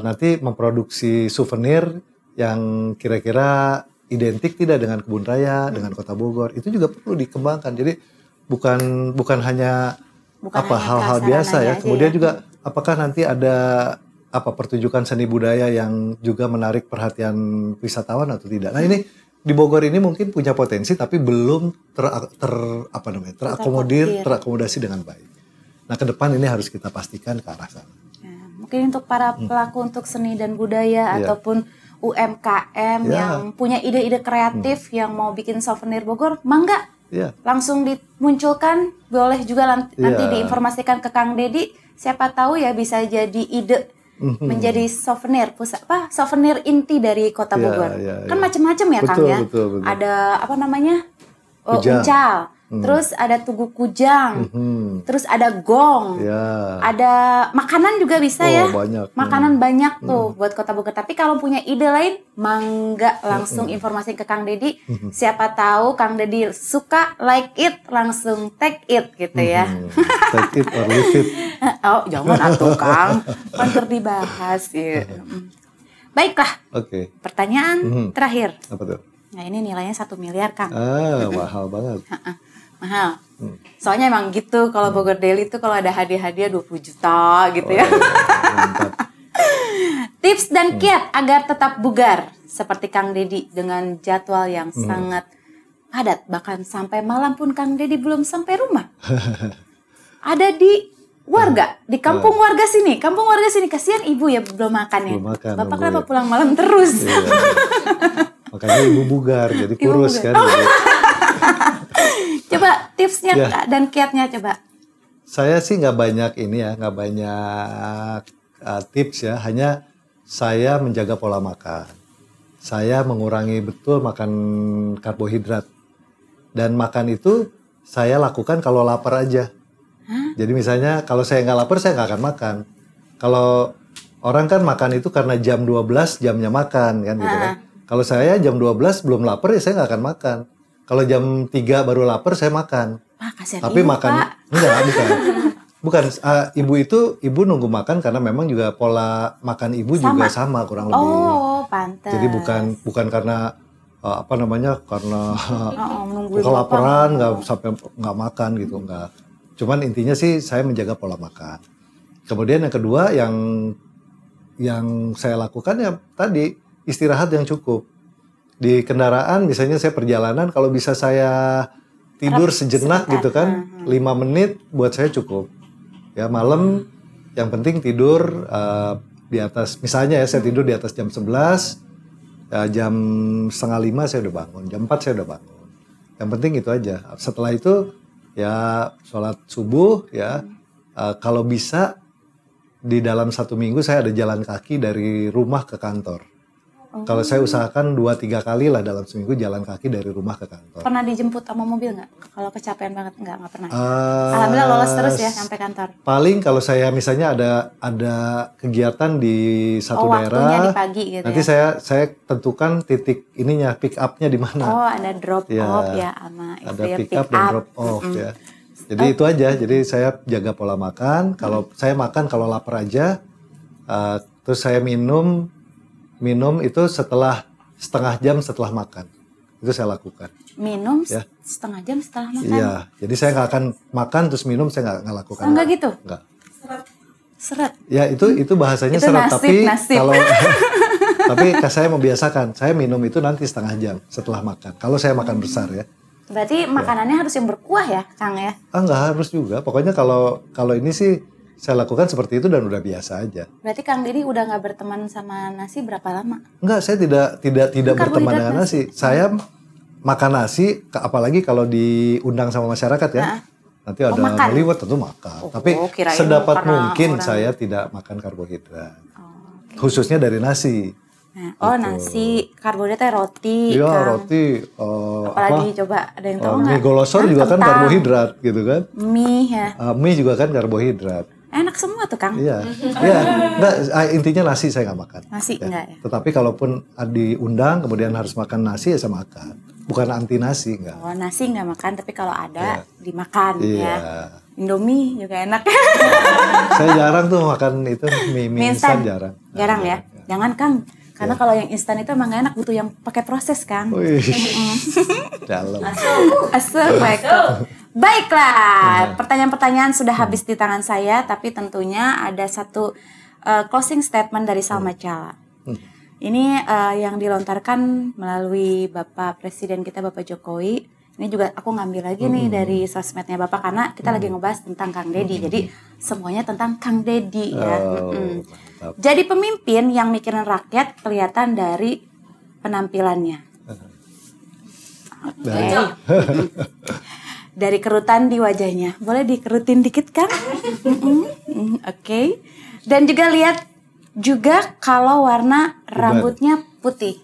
nanti memproduksi souvenir yang kira-kira identik tidak dengan kebun raya, dengan Kota Bogor, itu juga perlu dikembangkan. Jadi bukan hanya hal-hal biasa ya. Kemudian juga apakah nanti ada pertunjukan seni budaya yang juga menarik perhatian wisatawan atau tidak? Nah ini di Bogor ini mungkin punya potensi tapi belum terakomodasi dengan baik. Nah ke depan ini harus kita pastikan ke arah sana. Ya, mungkin untuk para pelaku untuk seni dan budaya ataupun UMKM yang punya ide-ide kreatif yang mau bikin souvenir Bogor, mangga Iya. langsung dimunculkan, boleh juga nanti Iya. diinformasikan ke Kang Dedi, siapa tahu ya bisa jadi ide menjadi souvenir souvenir inti dari Kota Iya, Bogor. iya, Kan iya. macam-macam ya Kang Betul, ya. betul. Ada apa namanya? Kujang. Uncal. Terus ada tugu kujang. Terus ada gong. Ya. Ada makanan juga bisa Oh, ya. banyak. Makanan banyak tuh buat Kota Bogor. Tapi kalau punya ide lain, mangga langsung informasi ke Kang Dedi. Siapa tahu Kang Dedi suka, like it, langsung take it gitu ya. Take it or leave it. Oh, jangan atuh Kang. Kan dibahas ya. Baiklah, Oke. pertanyaan terakhir. Apa tuh? Nah, ini nilainya 1 miliar Kang. Mahal banget. Mahal. Soalnya emang gitu kalau Bogor Daily tuh kalau ada hadiah-hadiah 20 juta gitu ya. Mantap. Tips dan kiat agar tetap bugar seperti Kang Dedi dengan jadwal yang sangat padat, bahkan sampai malam pun Kang Dedi belum sampai rumah. Ada di warga, di kampung warga sini. Kampung warga sini, kasihan ibu ya belum makan ya. Belum makan, Bapak nunggu kenapa ya. pulang malam terus? Iya. Makanya ibu bugar, jadi kurus bugar. kan. Jadi Coba tipsnya Ya. Kak, dan kiatnya coba. saya sih nggak banyak ini ya, nggak banyak tips ya. Hanya saya menjaga pola makan. Saya mengurangi betul makan karbohidrat. Dan makan itu saya lakukan kalau lapar aja. Jadi misalnya kalau saya nggak lapar, saya nggak akan makan. Kalau orang kan makan itu karena jam 12 jamnya makan kan gitu kan. Kalau saya jam 12 belum lapar ya saya nggak akan makan. Kalau jam 3 baru lapar saya makan. Wah, kasihan Tapi ibu, makan Pak. enggak bukan. Bukan ibu nunggu makan karena memang juga pola makan ibu juga sama kurang lebih. Oh, pantes. Jadi bukan karena apa namanya karena nungguin kelaparan nggak sampai nggak makan gitu nggak. Cuman intinya sih saya menjaga pola makan. Kemudian yang kedua yang saya lakukan ya tadi istirahat yang cukup. Di kendaraan misalnya saya perjalanan kalau bisa saya tidur sejenak gitu kan 5 menit buat saya cukup. Ya malam yang penting tidur di atas misalnya ya saya tidur di atas jam 11 ya, jam 4:30 saya udah bangun, jam 4 saya udah bangun. Yang penting itu aja. Setelah itu ya sholat subuh ya kalau bisa di dalam 1 minggu saya ada jalan kaki dari rumah ke kantor. Kalau saya usahakan 2-3 kali lah dalam seminggu jalan kaki dari rumah ke kantor. Pernah dijemput sama mobil nggak? Kalau kecapean banget nggak pernah. Alhamdulillah lolos terus ya sampai kantor. Paling kalau saya misalnya ada kegiatan di satu daerah, waktunya di pagi gitu nanti saya tentukan titik ininya pick up-nya di mana. Oh, ada drop Ya, off ya sama ada istri pick up dan drop off ya. Jadi itu aja. Jadi saya jaga pola makan. Kalau saya makan kalau lapar aja, terus saya minum itu setelah setengah jam setelah makan. Itu saya lakukan. Minum Ya. setengah jam setelah makan. Iya. Jadi saya nggak akan makan terus minum saya nggak lakukan. Oh, nggak gitu? Nggak. Seret. Ya itu bahasanya Itu seret nasib, tapi nasib. kalau tapi saya membiasakan saya minum itu nanti setengah jam setelah makan. Kalau saya makan besar ya. Berarti makanannya harus yang berkuah ya, Kang ya? Nggak harus juga. Pokoknya kalau ini sih saya lakukan seperti itu dan udah biasa aja. Berarti Kang Dedi udah nggak berteman sama nasi berapa lama? Enggak, saya tidak berteman dengan nasi. Saya makan nasi, apalagi kalau diundang sama masyarakat ya. Nanti ada makan? ngeliwat tentu makan. Tapi kirain sedapat karena mungkin orang- saya tidak makan karbohidrat. Khususnya dari nasi. Nah, nasi, karbohidratnya roti, Iya, Kang. roti. Apalagi coba ada yang tahu nggak? Mie golosor juga kan kentang, karbohidrat gitu kan. Mie ya, Mie juga kan karbohidrat. enak semua tuh Kang. Iya, enggak, intinya nasi saya nggak makan. Nasi enggak ya? Tetapi kalaupun diundang kemudian harus makan nasi ya saya makan. Bukan anti nasi enggak. Oh, nasi nggak makan, tapi kalau ada dimakan Iya. ya. Indomie juga enak. Saya jarang tuh makan itu mie instan jarang. Jarang ya. Jangan Kang, karena kalau yang instan itu emang nggak enak, butuh yang pakai proses Kang. Wih, dalam. Assalamualaikum. Baiklah, pertanyaan-pertanyaan sudah habis di tangan saya, tapi tentunya ada satu closing statement dari Salma Cala. Ini yang dilontarkan melalui Bapak Presiden kita, Bapak Jokowi. Ini juga aku ngambil lagi nih dari sosmednya Bapak, karena kita lagi ngebahas tentang Kang Dedi. Jadi semuanya tentang Kang Dedi ya. Mantap. Jadi pemimpin yang mikirin rakyat kelihatan dari penampilannya. Oke. Dari kerutan di wajahnya, boleh dikerutin dikit Kang? Oke. Dan juga lihat juga kalau warna rambutnya putih.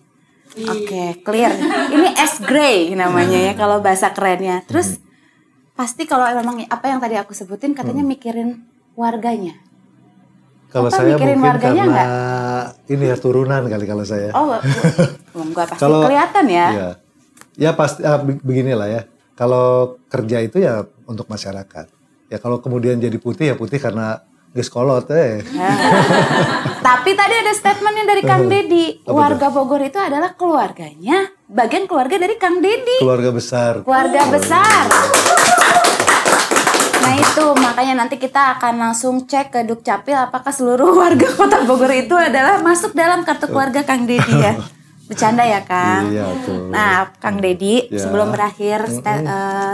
Oke, clear. Ini S gray namanya ya kalau bahasa kerennya. Terus pasti kalau memang apa yang tadi aku sebutin katanya mikirin warganya. Kalau Apa saya mikirin mungkin warganya karena nggak? ini ya turunan kali kalau saya. Oh, enggak pasti Kalau- kelihatan ya. Iya. Ya pasti beginilah ya. Kalau kerja itu ya untuk masyarakat. Ya kalau kemudian jadi putih ya putih karena geus kolot Tapi tadi ada statementnya dari Kang Dedi. Warga Bogor itu adalah keluarganya, bagian keluarga dari Kang Dedi. Keluarga besar. Keluarga besar. Nah itu makanya nanti kita akan langsung cek ke Dukcapil apakah seluruh warga Kota Bogor itu adalah masuk dalam kartu keluarga Kang Dedi ya. Bercanda ya Kang. Iya tuh. Nah Kang Dedi Ya. sebelum berakhir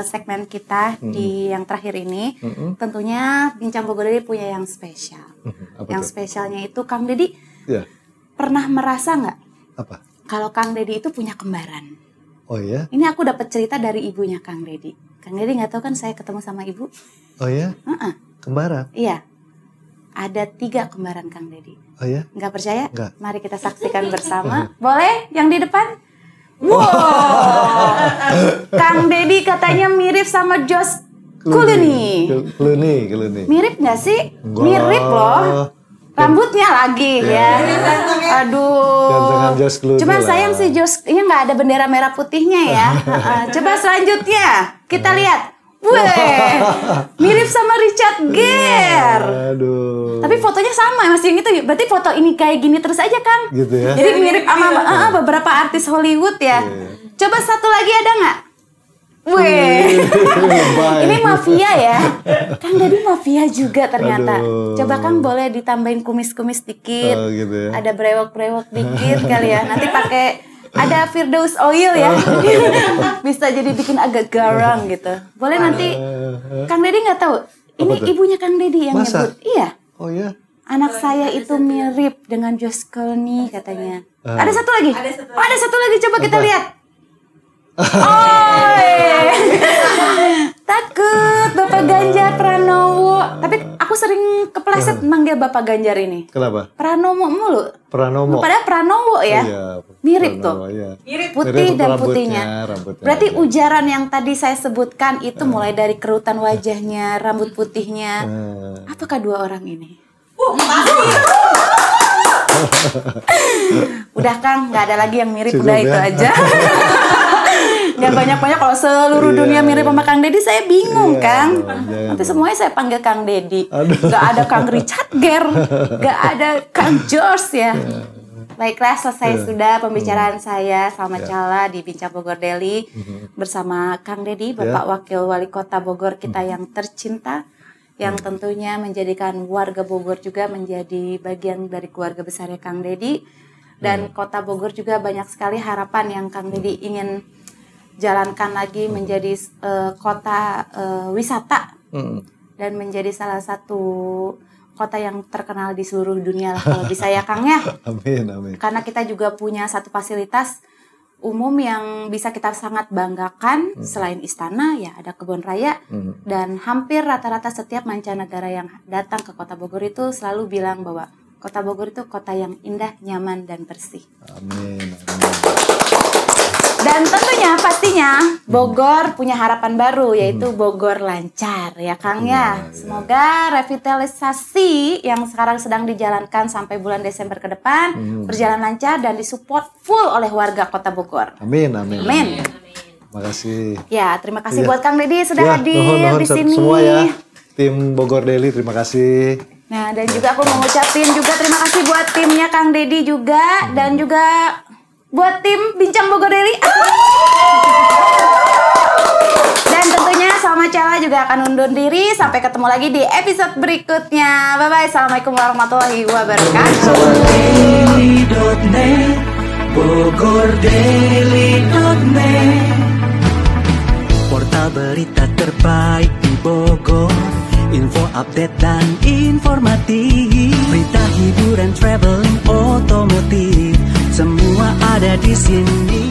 segmen kita di yang terakhir ini, tentunya Bincang Bogor Dedi punya yang spesial. Apa Yang tuh? spesialnya itu Kang Dedi Ya. pernah merasa nggak Apa? kalau Kang Dedi itu punya kembaran? Oh ya? Ini aku dapat cerita dari ibunya Kang Dedi. Kang Dedi nggak tahu kan saya ketemu sama ibu? Oh ya? Heeh. Kembaran? Iya. Ada 3 kembaran Kang Dedi. Oh ya? Nggak percaya? Nggak. Mari kita saksikan bersama. Boleh? Yang di depan? Wow. Kang Dedi katanya mirip sama Josh Clooney. Clooney. Mirip nggak sih? Enggak. Mirip loh. Rambutnya lagi ya. Aduh. Gantengan Josh Clooney Cuma lah. sayang si Josh ini nggak ada bendera merah putihnya ya. Coba selanjutnya kita lihat. Weh, mirip sama Richard Gere. Aduh. Tapi fotonya sama masih yang itu. Berarti foto ini kayak gini terus aja Kang. Gitu ya? Jadi mirip sama beberapa artis Hollywood ya. Coba satu lagi ada nggak? Weh, Lebay. ini mafia ya. Kang Dedi mafia juga ternyata. Aduh. Coba Kang boleh ditambahin kumis-kumis dikit. Oh, gitu ya. Ada brewok-brewok dikit kali ya. Nanti pakai ada Firdaus oil ya. Bisa jadi bikin agak garang gitu. Boleh nanti. Kang Dedi nggak tahu. Ini Apa tuh? ibunya Kang Dedi yang Masa? nyebut. Iya. Oh ya? Anak saya itu mirip dengan Josh Clooney katanya. Ada satu lagi. Oh, ada satu lagi coba kita Apa? lihat. Oh, takut Bapak Ganjar Pranowo. Tapi aku sering kepleset manggil Bapak Ganjar ini. Kenapa? Pranowo mulu. Pranomo. Padahal Pranowo ya. Iya, Mirip Pranomo, tuh. iya. Putih Mirip dan rambutnya, putihnya. rambutnya. Berarti ujaran yang tadi saya sebutkan itu mulai dari kerutan wajahnya, rambut putihnya. Apakah 2 orang ini? Udah Kang, nggak ada lagi yang mirip. Cukup Udah ya. itu aja. Nggak banyak-banyak kalau seluruh Iya. dunia mirip sama Kang Dedi saya bingung Iya, Kang. jangan Nanti dong. semuanya saya panggil Kang Dedi. Aduh. Nggak ada Kang Richard Gere, nggak ada Kang George ya. Baiklah, selesai sudah pembicaraan saya sama Cala di Bincang Bogor Daily bersama Kang Dedi, Bapak Wakil Wali Kota Bogor kita yang tercinta, yang tentunya menjadikan warga Bogor juga menjadi bagian dari keluarga besarnya Kang Dedi. Dan Kota Bogor juga banyak sekali harapan yang Kang Dedi ingin jalankan lagi menjadi kota wisata dan menjadi salah satu kota yang terkenal di seluruh dunia lah kalau bisa ya Kang ya. Amin, amin. Karena kita juga punya satu fasilitas umum yang bisa kita sangat banggakan. Selain istana ya ada kebun raya, dan hampir rata-rata setiap mancanegara yang datang ke Kota Bogor itu selalu bilang bahwa Kota Bogor itu kota yang indah, nyaman, dan bersih. Amin, amin. Dan tentunya pastinya Bogor punya harapan baru, yaitu Bogor lancar ya Kang ya. Semoga revitalisasi yang sekarang sedang dijalankan sampai bulan Desember ke depan berjalan lancar dan disupport full oleh warga Kota Bogor. Amin, amin. Amin. Makasih. Ya, terima kasih Iya. buat Kang Dedi sudah Ya, hadir nuhun di sini. semua ya. Tim Bogor Daily, terima kasih. Nah, dan juga aku mau ngucapin juga terima kasih buat timnya Kang Dedi juga, dan juga buat tim Bincang Bogor Daily. Dan tentunya sama Cala juga akan undur diri. Sampai ketemu lagi di episode berikutnya. Bye-bye. Assalamualaikum warahmatullahi wabarakatuh. Bogordaily.net Bogordaily.net Portal berita terbaik di Bogor, info update dan informatif, berita hiburan, traveling, otomotif, semua ada di sini.